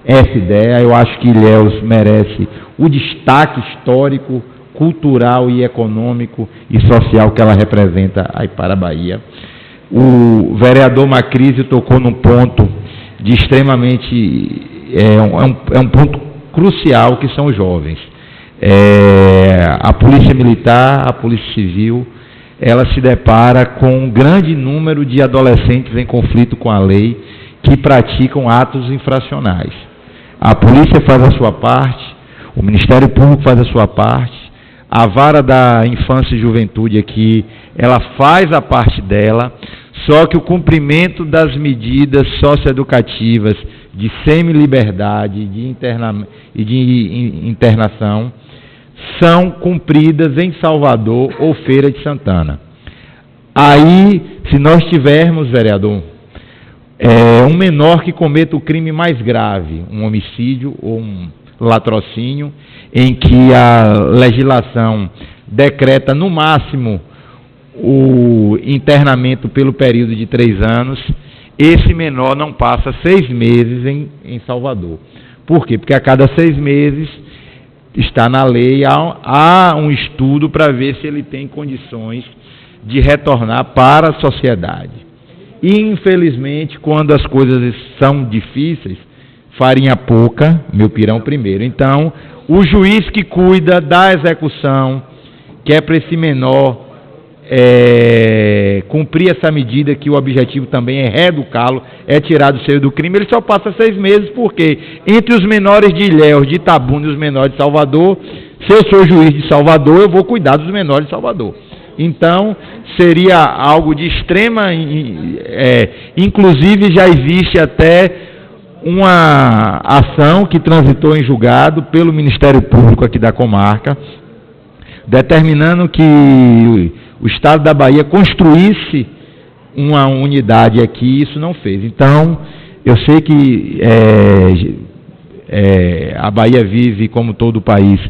essa ideia. Eu acho que Ilhéus merece o destaque histórico, cultural e econômico e social que ela representa aí para a Bahia. O vereador Macrísio tocou num ponto de extremamente... um ponto crucial, que são os jovens. A Polícia Militar, a Polícia Civil, ela se depara com um grande número de adolescentes em conflito com a lei que praticam atos infracionais. A polícia faz a sua parte, o Ministério Público faz a sua parte, a Vara da Infância e Juventude aqui, ela faz a parte dela, só que o cumprimento das medidas socioeducativas de semi-liberdade e de internação são cumpridas em Salvador ou Feira de Santana. Aí, se nós tivermos, vereador, um menor que cometa o crime mais grave, um homicídio ou um latrocínio, em que a legislação decreta no máximo o internamento pelo período de 3 anos, esse menor não passa 6 meses em Salvador. Por quê? Porque a cada 6 meses, está na lei, há um estudo para ver se ele tem condições de retornar para a sociedade. E, infelizmente, quando as coisas são difíceis, farinha pouca, meu pirão primeiro. Então, o juiz que cuida da execução, que é para esse menor cumprir essa medida, que o objetivo também é reeducá-lo, é tirar do seio do crime, ele só passa 6 meses, porque entre os menores de Ilhéus, de Itabuna e os menores de Salvador, se eu sou juiz de Salvador, eu vou cuidar dos menores de Salvador. Então, seria algo de extrema... inclusive, já existe até uma ação que transitou em julgado pelo Ministério Público aqui da comarca, determinando que o Estado da Bahia construísse uma unidade aqui, isso não fez. Então, eu sei que a Bahia vive, como todo o país,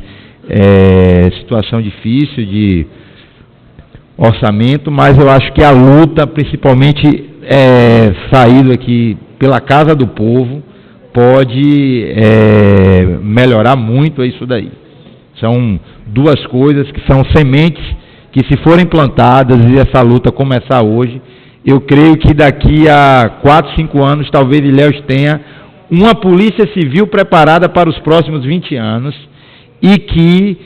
situação difícil de orçamento, mas eu acho que a luta, principalmente saído aqui pela Casa do Povo, pode melhorar muito isso daí. São 2 coisas que são sementes que, se forem plantadas e essa luta começar hoje, eu creio que daqui a 4, 5 anos, talvez Ilhéus tenha uma polícia civil preparada para os próximos 20 anos e que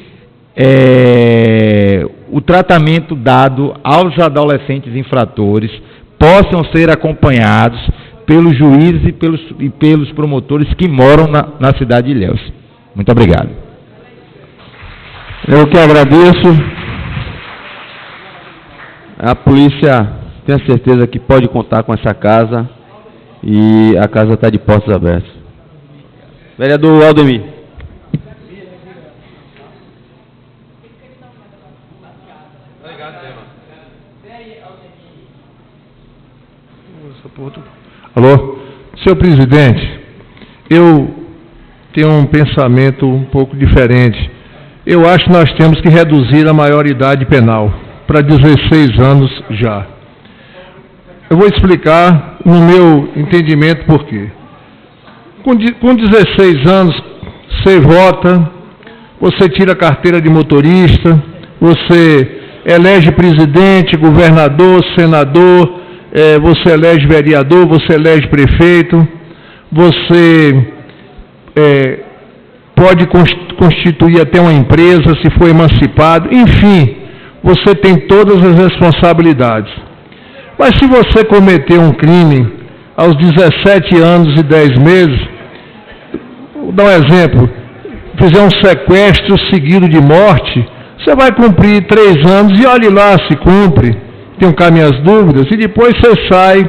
o tratamento dado aos adolescentes infratores possam ser acompanhados pelos juízes e pelos promotores que moram na cidade de Ilhéus. Muito obrigado. Eu que agradeço. A polícia tem a certeza que pode contar com essa casa e a casa está de portas abertas. Vereador Aldemir. Alô? Senhor presidente, eu tenho um pensamento um pouco diferente. Eu acho que nós temos que reduzir a maioridade penal para 16 anos já. Eu vou explicar no meu entendimento por quê. Com 16 anos, você vota, você tira a carteira de motorista, você elege presidente, governador, senador, você elege vereador, você elege prefeito, você pode constituir até uma empresa se for emancipado, enfim, você tem todas as responsabilidades. Mas se você cometer um crime aos 17 anos e 10 meses, vou dar um exemplo, fizer um sequestro seguido de morte, você vai cumprir 3 anos e olhe lá se cumpre, tenho cá minhas dúvidas, e depois você sai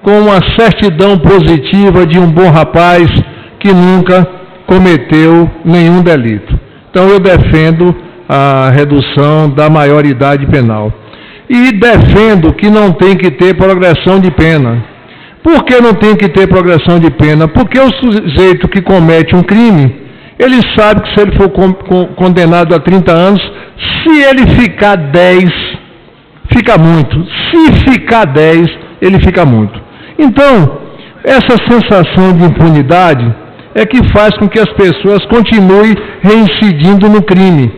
com uma certidão positiva de um bom rapaz que nunca cometeu nenhum delito. Então eu defendo a redução da maioridade penal. E defendo que não tem que ter progressão de pena. Por que não tem que ter progressão de pena? Porque o sujeito que comete um crime, ele sabe que se ele for condenado a 30 anos, se ele ficar 10, fica muito. Se ficar 10, ele fica muito. Então, essa sensação de impunidade é que faz com que as pessoas continuem reincidindo no crime.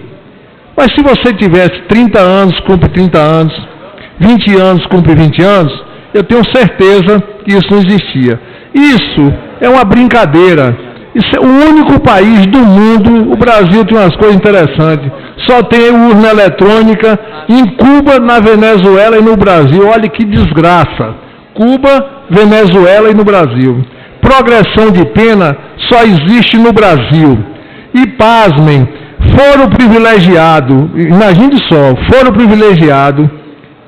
Mas se você tivesse 30 anos, cumpre 30 anos, 20 anos, cumpre 20 anos, eu tenho certeza que isso não existia. Isso é uma brincadeira. Isso é o único país do mundo, o Brasil tem umas coisas interessantes, só tem urna eletrônica em Cuba, na Venezuela e no Brasil. Olha que desgraça. Cuba, Venezuela e no Brasil. Progressão de pena só existe no Brasil. E pasmem, foro privilegiado, imagine só, foro privilegiado,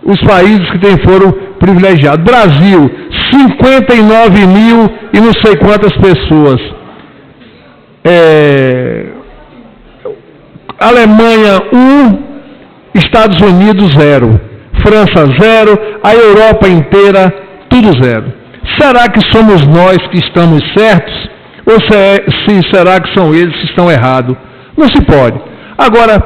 os países que têm foro privilegiado. Brasil, 59 mil e não sei quantas pessoas. Alemanha 1, Estados Unidos 0, França 0, a Europa inteira tudo 0. Será que somos nós que estamos certos? Ou será que são eles que estão errados? Não se pode. Agora,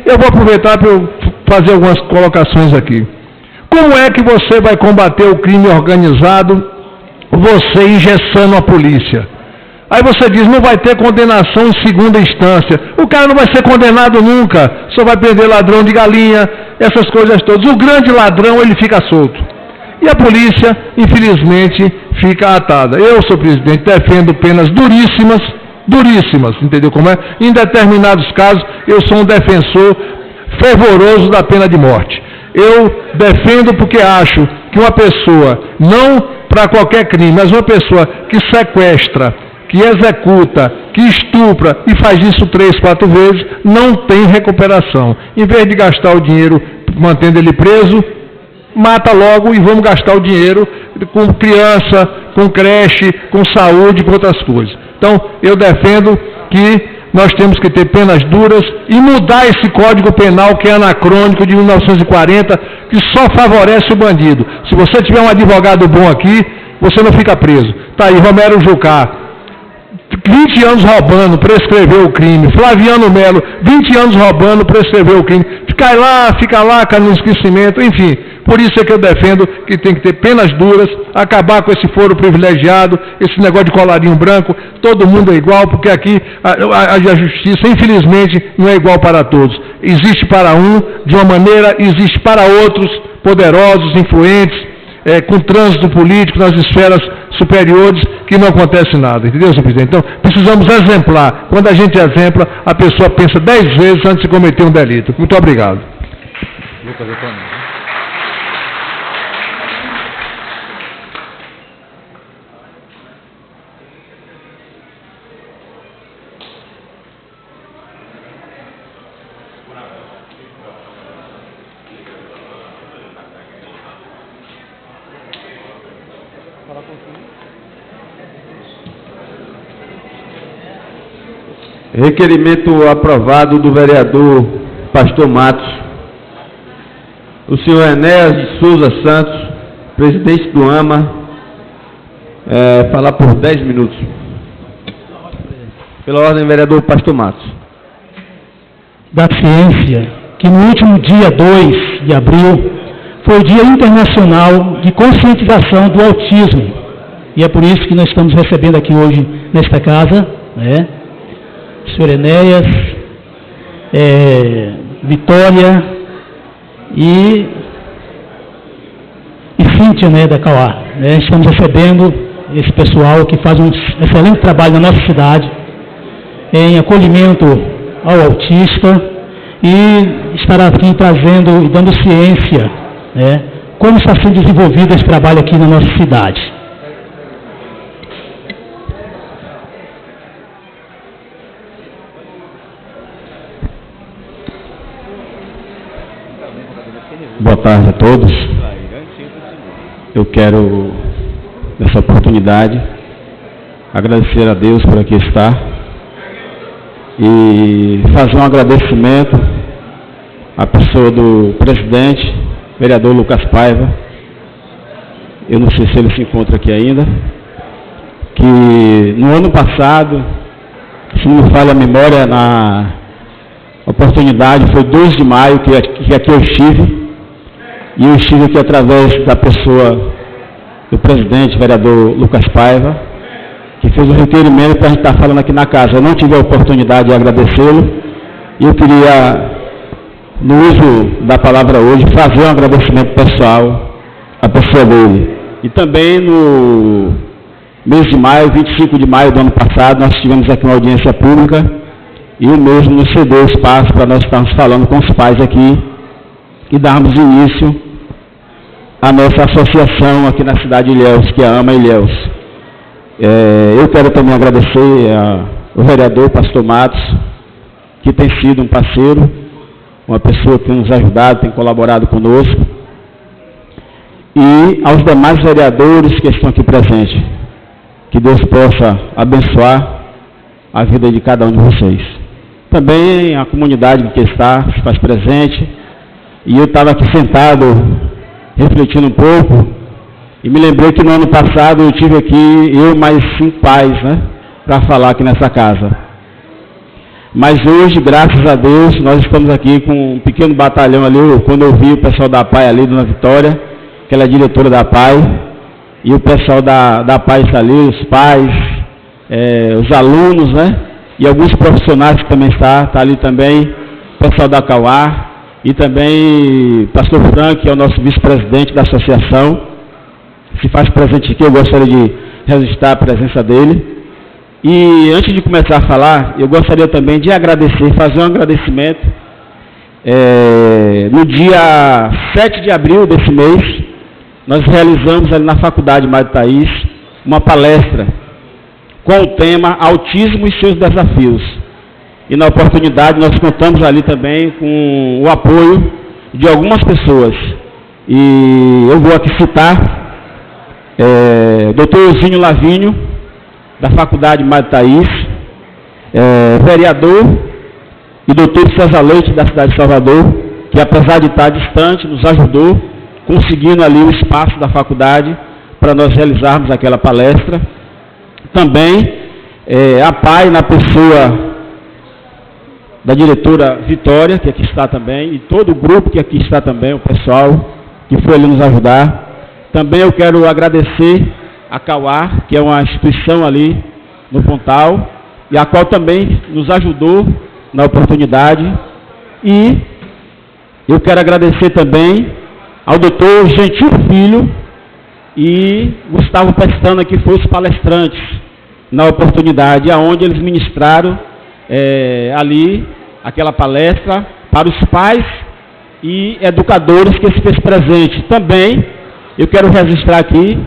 eu vou aproveitar para eu fazer algumas colocações aqui. Como é que você vai combater o crime organizado, você engessando a polícia? Aí você diz, não vai ter condenação em segunda instância. O cara não vai ser condenado nunca, só vai prender ladrão de galinha, essas coisas todas. O grande ladrão, ele fica solto. E a polícia, infelizmente, fica atada. Eu, senhor presidente, defendo penas duríssimas, duríssimas, entendeu como é? Em determinados casos, eu sou um defensor fervoroso da pena de morte. Eu defendo porque acho que uma pessoa, não para qualquer crime, mas uma pessoa que sequestra, que executa, que estupra e faz isso 3, 4 vezes, não tem recuperação. Em vez de gastar o dinheiro mantendo ele preso, mata logo e vamos gastar o dinheiro com criança, com creche, com saúde, com outras coisas. Então, eu defendo que nós temos que ter penas duras e mudar esse Código Penal que é anacrônico de 1940, que só favorece o bandido. Se você tiver um advogado bom aqui, você não fica preso. Está aí, Romero Jucá, 20 anos roubando, prescreveu o crime. Flaviano Melo, 20 anos roubando, prescreveu o crime. Fica lá, cai no esquecimento, enfim. Por isso é que eu defendo que tem que ter penas duras, acabar com esse foro privilegiado, esse negócio de colarinho branco, todo mundo é igual, porque aqui a justiça, infelizmente, não é igual para todos. Existe para um de uma maneira, existe para outros poderosos, influentes, com trânsito político nas esferas superiores, que não acontece nada, entendeu, senhor presidente? Então, precisamos exemplar. Quando a gente exempla, a pessoa pensa 10 vezes antes de cometer um delito. Muito obrigado. Lucas, Requerimento aprovado do vereador Pastor Matos. o senhor Enéas de Souza Santos, presidente do AMA, falar por 10 minutos. Pela ordem, vereador Pastor Matos. Da ciência, que no último dia 2 de abril foi o Dia Internacional de Conscientização do Autismo. E é por isso que nós estamos recebendo aqui hoje, nesta casa, né, o senhor Enéas, Vitória e Cíntia, né, da Cauá. Né, estamos recebendo esse pessoal que faz um excelente trabalho na nossa cidade, em acolhimento ao autista, e estará aqui trazendo e dando ciência, né, como está sendo desenvolvido esse trabalho aqui na nossa cidade. Boa tarde a todos. Eu quero, nessa oportunidade, agradecer a Deus por aqui estar e fazer um agradecimento à pessoa do presidente, vereador Lucas Paiva. Eu não sei se ele se encontra aqui ainda, que no ano passado, se não me falha a memória, na oportunidade, foi 2 de maio que aqui eu estive. E eu estive aqui através da pessoa do presidente, vereador Lucas Paiva, que fez o requerimento para a gente estar falando aqui na casa. Eu não tive a oportunidade de agradecê-lo, e eu queria, no uso da palavra hoje, fazer um agradecimento pessoal à pessoa dele. E também no mês de maio, 25 de maio do ano passado, nós tivemos aqui uma audiência pública, e o mesmo nos cedeu espaço para nós estarmos falando com os pais aqui, e darmos início à nossa associação aqui na cidade de Ilhéus, que é a AMA Ilhéus. Eu quero também agradecer ao vereador Pastor Matos, que tem sido um parceiro, uma pessoa que tem nos ajudado, tem colaborado conosco, e aos demais vereadores que estão aqui presentes. Que Deus possa abençoar a vida de cada um de vocês. Também a comunidade que está, se faz presente. E eu estava aqui sentado, refletindo um pouco, e me lembrei que no ano passado eu tive aqui, eu mais 5 pais, né, para falar aqui nessa casa. Mas hoje, graças a Deus, nós estamos aqui com um pequeno batalhão ali. Quando eu vi o pessoal da PAI ali, Dona Vitória, que ela é diretora da PAI, e o pessoal da PAI está ali, os pais, os alunos, né, e alguns profissionais que também está ali também, o pessoal da Cauá, e também pastor Frank, que é o nosso vice-presidente da associação, se faz presente aqui. Eu gostaria de registrar a presença dele. E antes de começar a falar, eu gostaria também de agradecer, fazer um agradecimento. No dia 7 de abril desse mês, nós realizamos ali na Faculdade Mário Thaís uma palestra com o tema Autismo e seus desafios. E na oportunidade nós contamos ali também com o apoio de algumas pessoas. E eu vou aqui citar Dr. Euzinho Lavinho, da Faculdade Mário Thaís, vereador, e Dr. César Leite, da cidade de Salvador, que apesar de estar distante, nos ajudou, conseguindo ali o espaço da faculdade para nós realizarmos aquela palestra. Também a PAI, na pessoa da diretora Vitória, que aqui está também, e todo o grupo que aqui está também, o pessoal que foi ali nos ajudar. Também eu quero agradecer a Cauá, que é uma instituição ali no Pontal, e a qual também nos ajudou na oportunidade. E eu quero agradecer também ao doutor Gentil Filho e Gustavo Pestana, que foram os palestrantes na oportunidade, aonde eles ministraram ali aquela palestra para os pais e educadores que se fez presente. Também eu quero registrar aqui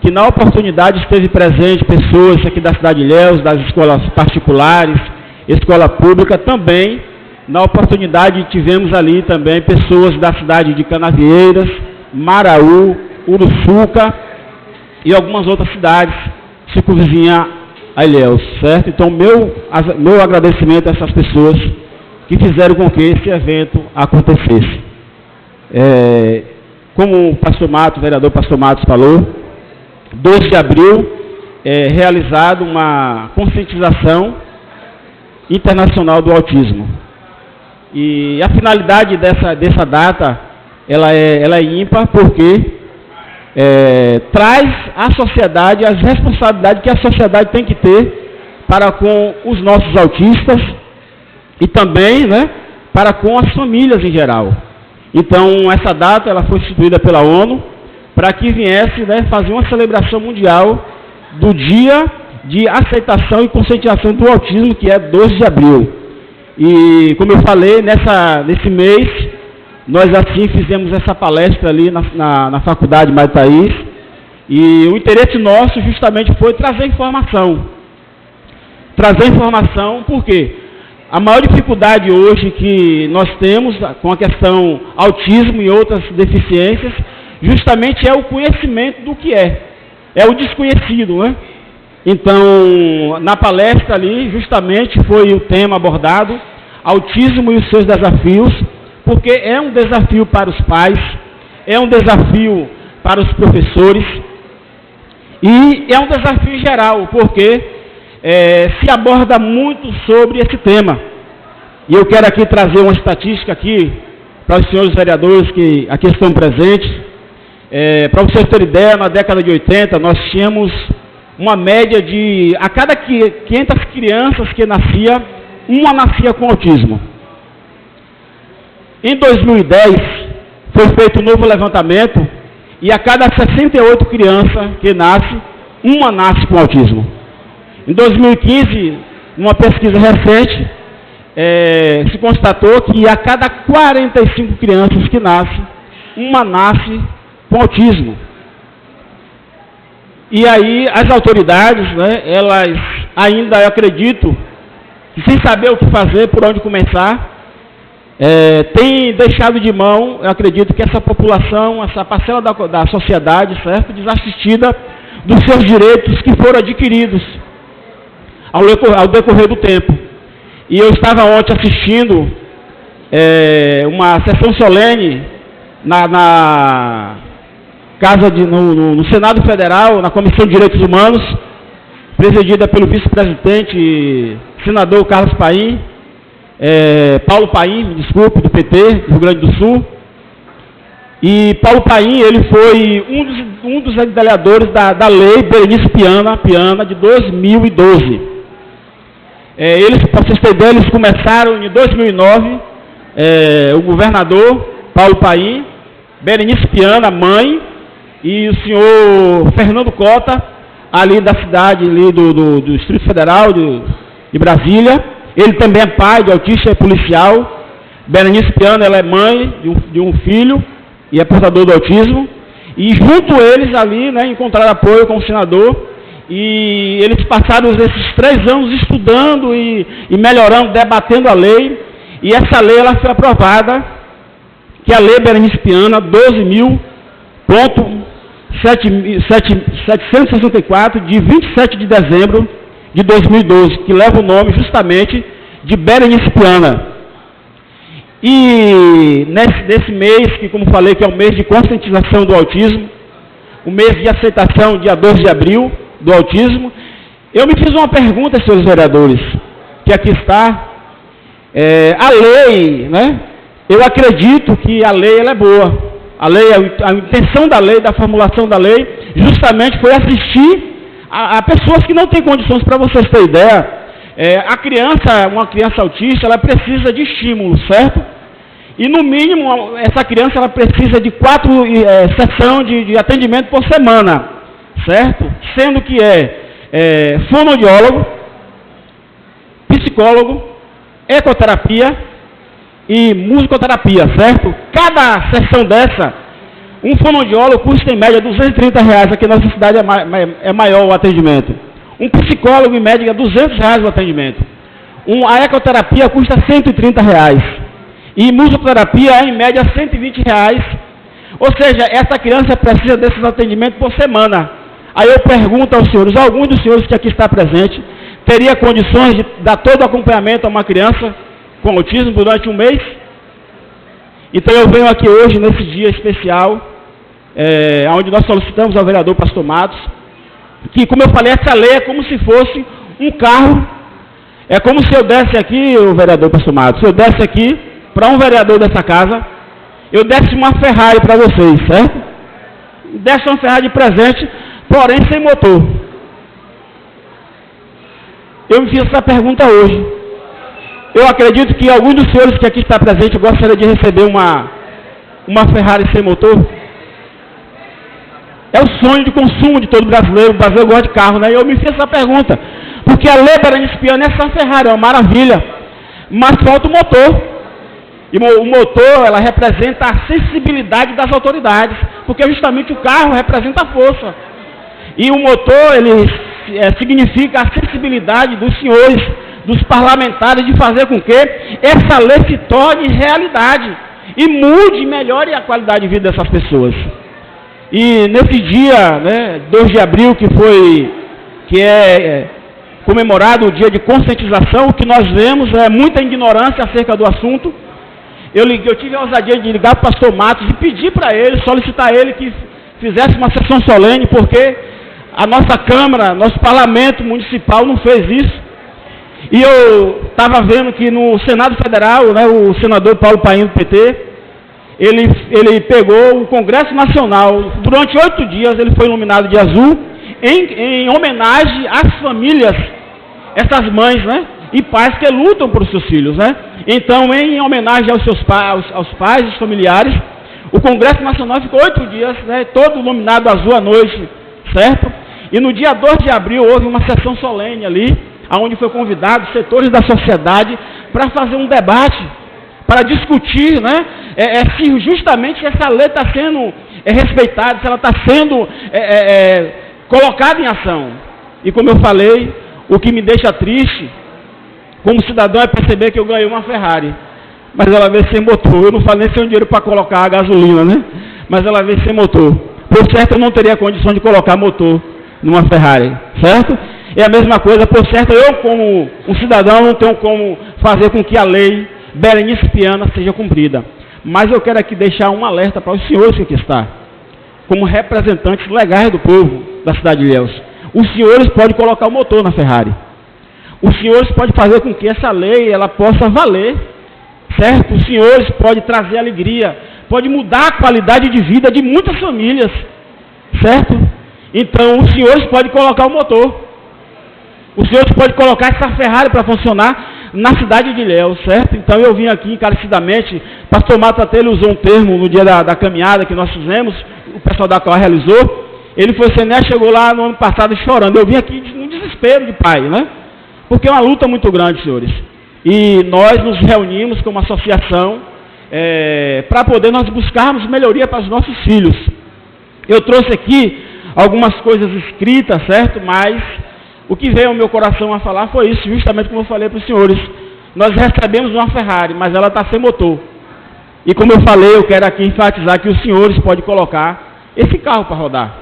que na oportunidade esteve presente pessoas aqui da cidade de Ilhéus, das escolas particulares, escola pública. Também na oportunidade tivemos ali também pessoas da cidade de Canavieiras, Maraú, Uruçuca e algumas outras cidades circunvizinhas a Ilhéus, certo? Então, meu agradecimento a essas pessoas que fizeram com que esse evento acontecesse. Como o pastor Matos, o vereador pastor Matos falou, 12 de abril é realizada uma conscientização internacional do autismo. E a finalidade dessa data, ela é ímpar, porque traz à sociedade as responsabilidades que a sociedade tem que ter para com os nossos autistas e também, né, para com as famílias em geral. Então, essa data ela foi instituída pela ONU para que viesse, né, fazer uma celebração mundial do Dia de Aceitação e Conscientização do Autismo, que é 12 de abril. E, como eu falei, nesse mês, nós assim fizemos essa palestra ali na Faculdade Mário Thaís, e o interesse nosso justamente foi trazer informação. Trazer informação, por quê? A maior dificuldade hoje que nós temos com a questão autismo e outras deficiências, justamente é o conhecimento do que é o desconhecido, né? Então, na palestra ali, justamente foi o tema abordado, autismo e os seus desafios, porque é um desafio para os pais, é um desafio para os professores, e é um desafio em geral, porque se aborda muito sobre esse tema. E eu quero aqui trazer uma estatística aqui para os senhores vereadores que aqui estão presentes. Para vocês terem ideia, na década de 80, nós tínhamos uma média de, a cada 500 crianças que nascia, uma nascia com autismo. Em 2010, foi feito um novo levantamento, e a cada 68 crianças que nasce, uma nasce com autismo. Em 2015, numa pesquisa recente, se constatou que a cada 45 crianças que nascem, uma nasce com autismo. E aí as autoridades, né, elas ainda, eu acredito, sem saber o que fazer, por onde começar, têm deixado de mão, eu acredito que essa população, essa parcela da sociedade, certo, desassistida dos seus direitos que foram adquiridos ao decorrer do tempo. E eu estava ontem assistindo uma sessão solene na casa no Senado Federal, na Comissão de Direitos Humanos, presidida pelo vice-presidente, senador Carlos Paim, Paulo Paim, me desculpe, do PT, do Rio Grande do Sul. E Paulo Paim, ele foi um dos vereadores da lei Berenice Piana, de 2012. Para vocês terem ideia, eles começaram em 2009, o governador Paulo Paim, Berenice Piana, mãe, e o senhor Fernando Cota, ali da cidade ali do Distrito Federal de Brasília. Ele também é pai de autista e policial. Berenice Piana, ela é mãe de um filho e é portador do autismo. E junto eles ali, né, encontraram apoio com o senador. E eles passaram esses 3 anos estudando e melhorando, debatendo a lei. E essa lei ela foi aprovada, que é a Lei Berenice Piana 12.764, de 27 de dezembro de 2012, que leva o nome justamente de Berenice Piana. E nesse mês, que como falei, que é o mês de conscientização do autismo, o mês de aceitação, dia 12 de abril, do autismo, eu me fiz uma pergunta, senhores vereadores, que aqui está. A lei, né? Eu acredito que a lei ela é boa. A lei, a intenção da lei, da formulação da lei, justamente foi assistir a pessoas que não têm condições. Para vocês terem ideia, uma criança autista, ela precisa de estímulo, certo? E no mínimo, essa criança ela precisa de 4 sessões de atendimento por semana, certo? Sendo que fonoaudiólogo, psicólogo, ecoterapia e musicoterapia, certo? Cada sessão dessa, um fonoaudiólogo custa em média R$230, aqui na nossa cidade é maior o atendimento. Um psicólogo em média é R$200 o atendimento. A ecoterapia custa R$130. E musicoterapia é em média R$120. Ou seja, essa criança precisa desses atendimentos por semana. Aí eu pergunto aos senhores, algum dos senhores que aqui está presente, teria condições de dar todo o acompanhamento a uma criança com autismo durante um mês? Então eu venho aqui hoje, nesse dia especial, onde nós solicitamos ao vereador Pastor Matos, que, como eu falei, essa lei é como se fosse um carro. É como se eu desse aqui, o vereador Pastor Matos, se eu desse aqui para um vereador dessa casa, eu desse uma Ferrari para vocês, certo? Desse uma Ferrari de presente, porém sem motor. Eu me fiz essa pergunta hoje. Eu acredito que alguns dos senhores que aqui estão presentes gostariam de receber uma Ferrari sem motor. É o sonho de consumo de todo brasileiro. O brasileiro gosta de carro, né? E eu me fiz essa pergunta. Porque a lei Berenice Piana é essa Ferrari, é uma maravilha. Mas falta o motor. E o motor, ela representa a sensibilidade das autoridades. Porque justamente o carro representa a força. E o motor, ele significa a sensibilidade dos senhores, dos parlamentares, de fazer com que essa lei se torne realidade. E mude e melhore a qualidade de vida dessas pessoas. E nesse dia, né, 2 de abril, que é comemorado o dia de conscientização, o que nós vemos é muita ignorância acerca do assunto. Eu tive a ousadia de ligar para o pastor Matos e pedir para ele, solicitar ele que fizesse uma sessão solene, porque a nossa Câmara, nosso Parlamento Municipal não fez isso. E eu estava vendo que no Senado Federal, né, o senador Paulo Paim do PT, ele pegou o Congresso Nacional, durante 8 dias ele foi iluminado de azul, em homenagem às famílias, essas mães, né, e pais que lutam por seus filhos, né. Então, em homenagem aos pais, aos familiares, o Congresso Nacional ficou 8 dias, né, todo iluminado azul à noite, certo? E no dia 2 de abril houve uma sessão solene ali, onde foi convidado setores da sociedade para fazer um debate, para discutir, né, se justamente essa lei está sendo respeitada, se ela está sendo colocada em ação. E como eu falei, o que me deixa triste, como cidadão, é perceber que eu ganhei uma Ferrari, mas ela veio sem motor. Eu não falei sem dinheiro para colocar a gasolina, né, mas ela veio sem motor. Por certo, eu não teria condição de colocar motor numa Ferrari, certo? É a mesma coisa, por certo, eu como um cidadão não tenho como fazer com que a lei Berenice Piana seja cumprida. Mas eu quero aqui deixar um alerta para os senhores que aqui estão, como representantes legais do povo da cidade de Ilhéus. Os senhores podem colocar o motor na Ferrari. Os senhores podem fazer com que essa lei ela possa valer, certo? Os senhores podem trazer alegria, pode mudar a qualidade de vida de muitas famílias, certo? Então, os senhores podem colocar o motor. Os senhores podem colocar essa Ferrari para funcionar na cidade de Ilhéus, certo? Então eu vim aqui encarecidamente, pastor Matos até ele usou um termo no dia da caminhada que nós fizemos, o pessoal da qual realizou, ele foi chegou lá no ano passado chorando. Eu vim aqui no desespero de pai, né? Porque é uma luta muito grande, senhores. E nós nos reunimos como associação para poder nós buscarmos melhoria para os nossos filhos. Eu trouxe aqui algumas coisas escritas, certo? Mas o que veio ao meu coração a falar foi isso, justamente como eu falei para os senhores. Nós recebemos uma Ferrari, mas ela está sem motor. E como eu falei, eu quero aqui enfatizar que os senhores podem colocar esse carro para rodar.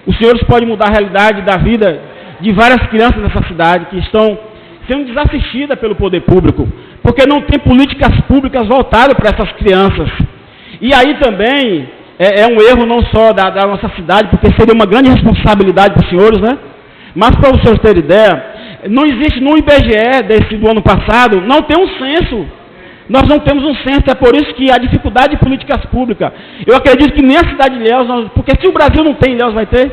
Os senhores podem mudar a realidade da vida de várias crianças dessa cidade que estão sendo desassistidas pelo poder público, porque não tem políticas públicas voltadas para essas crianças. E aí também é um erro não só da nossa cidade, porque seria uma grande responsabilidade para os senhores, né? Mas para os senhores terem ideia, não existe no IBGE do ano passado, não tem um censo. Nós não temos um censo, é por isso que a dificuldade de políticas públicas. Eu acredito que nem a cidade de Ilhéus, porque se o Brasil não tem, Ilhéus vai ter.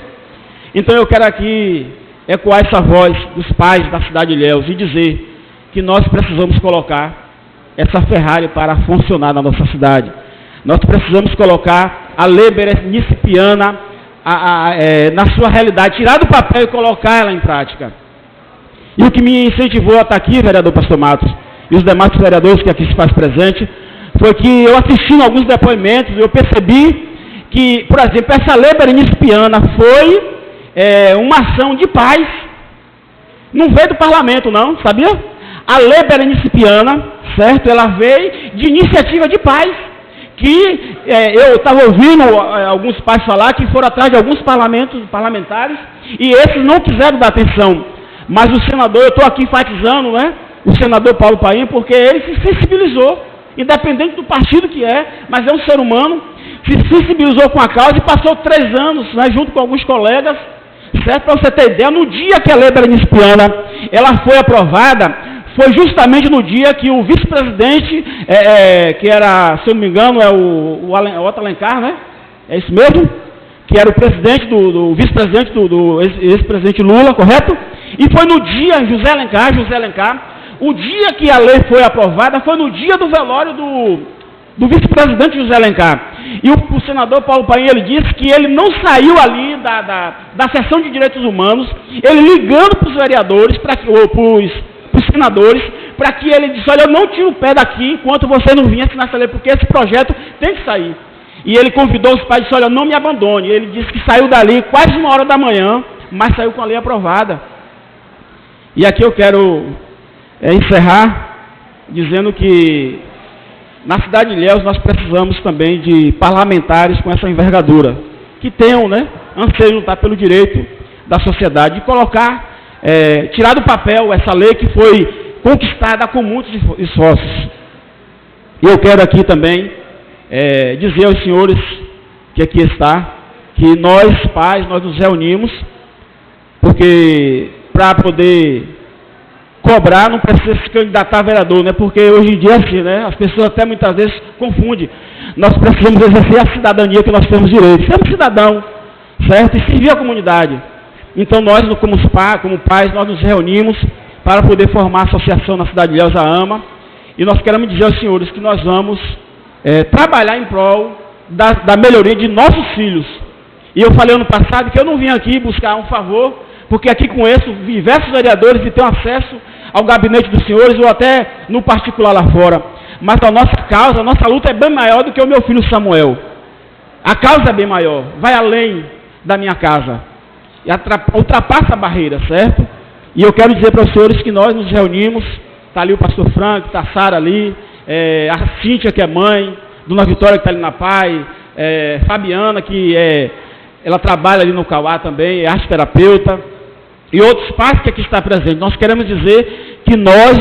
Então eu quero aqui ecoar essa voz dos pais da cidade de Ilhéus e dizer que nós precisamos colocar essa Ferrari para funcionar na nossa cidade. Nós precisamos colocar a lei Berenice Piana na sua realidade, tirar do papel e colocar ela em prática. E o que me incentivou a estar aqui, vereador Pastor Matos, e os demais vereadores que aqui se faz presente, foi que eu assistindo alguns depoimentos, eu percebi que, por exemplo, essa lei Berenice Piana foi uma ação de paz. Não veio do parlamento, não, sabia? A lei Berenice Piana, certo? Ela veio de iniciativa de paz. Que eu estava ouvindo alguns pais falar que foram atrás de alguns parlamentares e esses não quiseram dar atenção. Mas o senador, eu estou aqui enfatizando, né? O senador Paulo Paim, porque ele se sensibilizou independente do partido que é, mas é um ser humano, se sensibilizou com a causa e passou 3 anos, né, junto com alguns colegas, certo? Para você ter ideia, no dia que a lei da anispiana ela foi aprovada, foi justamente no dia que o vice-presidente, que era, se eu não me engano, o Otto Alencar, né? É isso mesmo? Que era o presidente do vice-presidente do ex-presidente Lula, correto? E foi no dia, José Alencar, o dia que a lei foi aprovada, foi no dia do velório do vice-presidente José Alencar. E o senador Paulo Paim, ele disse que ele não saiu ali da sessão de direitos humanos, ele ligando para os vereadores, para os senadores, para que ele disse, olha, eu não tiro o pé daqui enquanto você não vinha assinar essa lei, porque esse projeto tem que sair. E ele convidou os pais e disse, olha, não me abandone. Ele disse que saiu dali quase 1h, mas saiu com a lei aprovada. E aqui eu quero encerrar dizendo que na cidade de Ilhéus nós precisamos também de parlamentares com essa envergadura, que tenham, né, anseio de lutar pelo direito da sociedade, de colocar, tirar do papel essa lei que foi conquistada com muitos esforços. E eu quero aqui também dizer aos senhores que aqui está, que nós, pais, nós nos reunimos, porque para poder cobrar não precisa se candidatar a vereador, né? Porque hoje em dia assim, né? As pessoas até muitas vezes confundem. Nós precisamos exercer a cidadania que nós temos direito. Sermos cidadão, certo? E servir a comunidade. Então nós, como pais, nós nos reunimos para poder formar a associação na cidade de Ilhéus a AMA. E nós queremos dizer aos senhores que nós vamos trabalhar em prol da melhoria de nossos filhos. E eu falei ano passado que eu não vim aqui buscar um favor, porque aqui conheço diversos vereadores e tenho acesso ao gabinete dos senhores ou até no particular lá fora. Mas a nossa causa, a nossa luta é bem maior do que o meu filho Samuel. A causa é bem maior, vai além da minha casa. E ultrapassa a barreira, certo? E eu quero dizer para os senhores que nós nos reunimos, está ali o pastor Franco, está a Sara ali, a Cíntia, que é mãe, Dona Vitória, que está ali na PAI, Fabiana, que ela trabalha ali no Cauá também, é arteterapeuta, e outros pais que aqui estão presentes. Nós queremos dizer que nós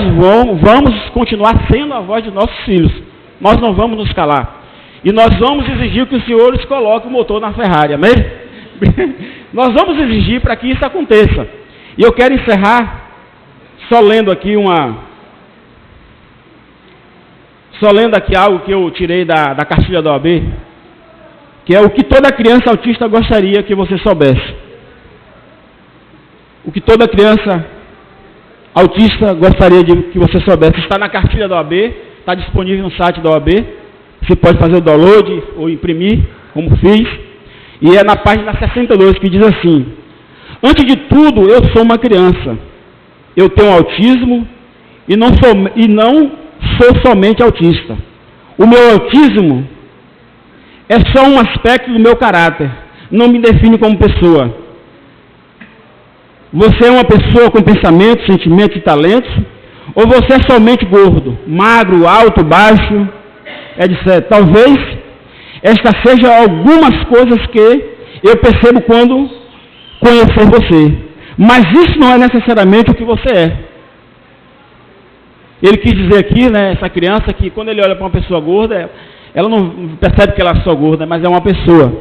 vamos continuar sendo a voz de nossos filhos. Nós não vamos nos calar. E nós vamos exigir que os senhores coloquem o motor na Ferrari, amém? Nós vamos exigir para que isso aconteça. E eu quero encerrar só lendo aqui algo que eu tirei da cartilha da OAB, que é o que toda criança autista gostaria que você soubesse. O que toda criança autista gostaria que você soubesse. Está na cartilha da OAB, está disponível no site da OAB. Você pode fazer o download ou imprimir, como fiz. E é na página 62 que diz assim: antes de tudo, eu sou uma criança. Eu tenho autismo e não sou somente autista. O meu autismo é só um aspecto do meu caráter. Não me define como pessoa. Você é uma pessoa com pensamentos, sentimentos e talentos? Ou você é somente gordo, magro, alto, baixo, etc. Talvez estas sejam algumas coisas que eu percebo quando conhecer você. Mas isso não é necessariamente o que você é. Ele quis dizer aqui, né, essa criança, que quando ele olha para uma pessoa gorda, ela não percebe que ela é só gorda, mas é uma pessoa.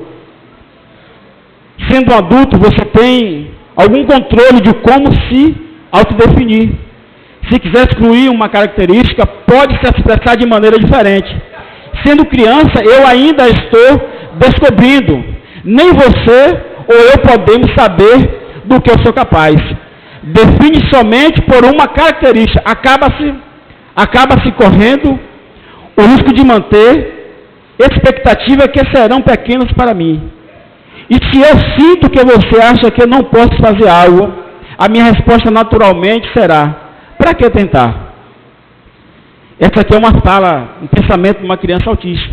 Sendo um adulto, você tem algum controle de como se autodefinir. Se quiser excluir uma característica, pode se expressar de maneira diferente. Sendo criança, eu ainda estou descobrindo. Nem você ou eu podemos saber do que eu sou capaz. Define somente por uma característica. Acaba-se correndo o risco de manter expectativas que serão pequenas para mim. E se eu sinto que você acha que eu não posso fazer algo, a minha resposta naturalmente será: para que tentar? Essa aqui é uma fala, um pensamento de uma criança autista,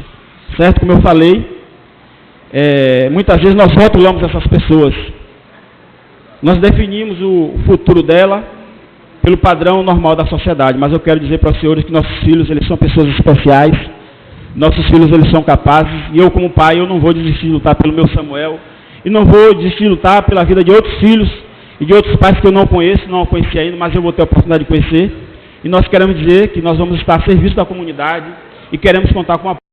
certo? Como eu falei, muitas vezes nós rotulamos essas pessoas. Nós definimos o futuro dela pelo padrão normal da sociedade, mas eu quero dizer para os senhores que nossos filhos, eles são pessoas especiais. Nossos filhos, eles são capazes, e eu como pai, eu não vou desistir de lutar pelo meu Samuel, e não vou desistir de lutar pela vida de outros filhos, e de outros pais que eu não conheço, não conheci ainda, mas eu vou ter a oportunidade de conhecer. E nós queremos dizer que nós vamos estar a serviço da comunidade, e queremos contar com a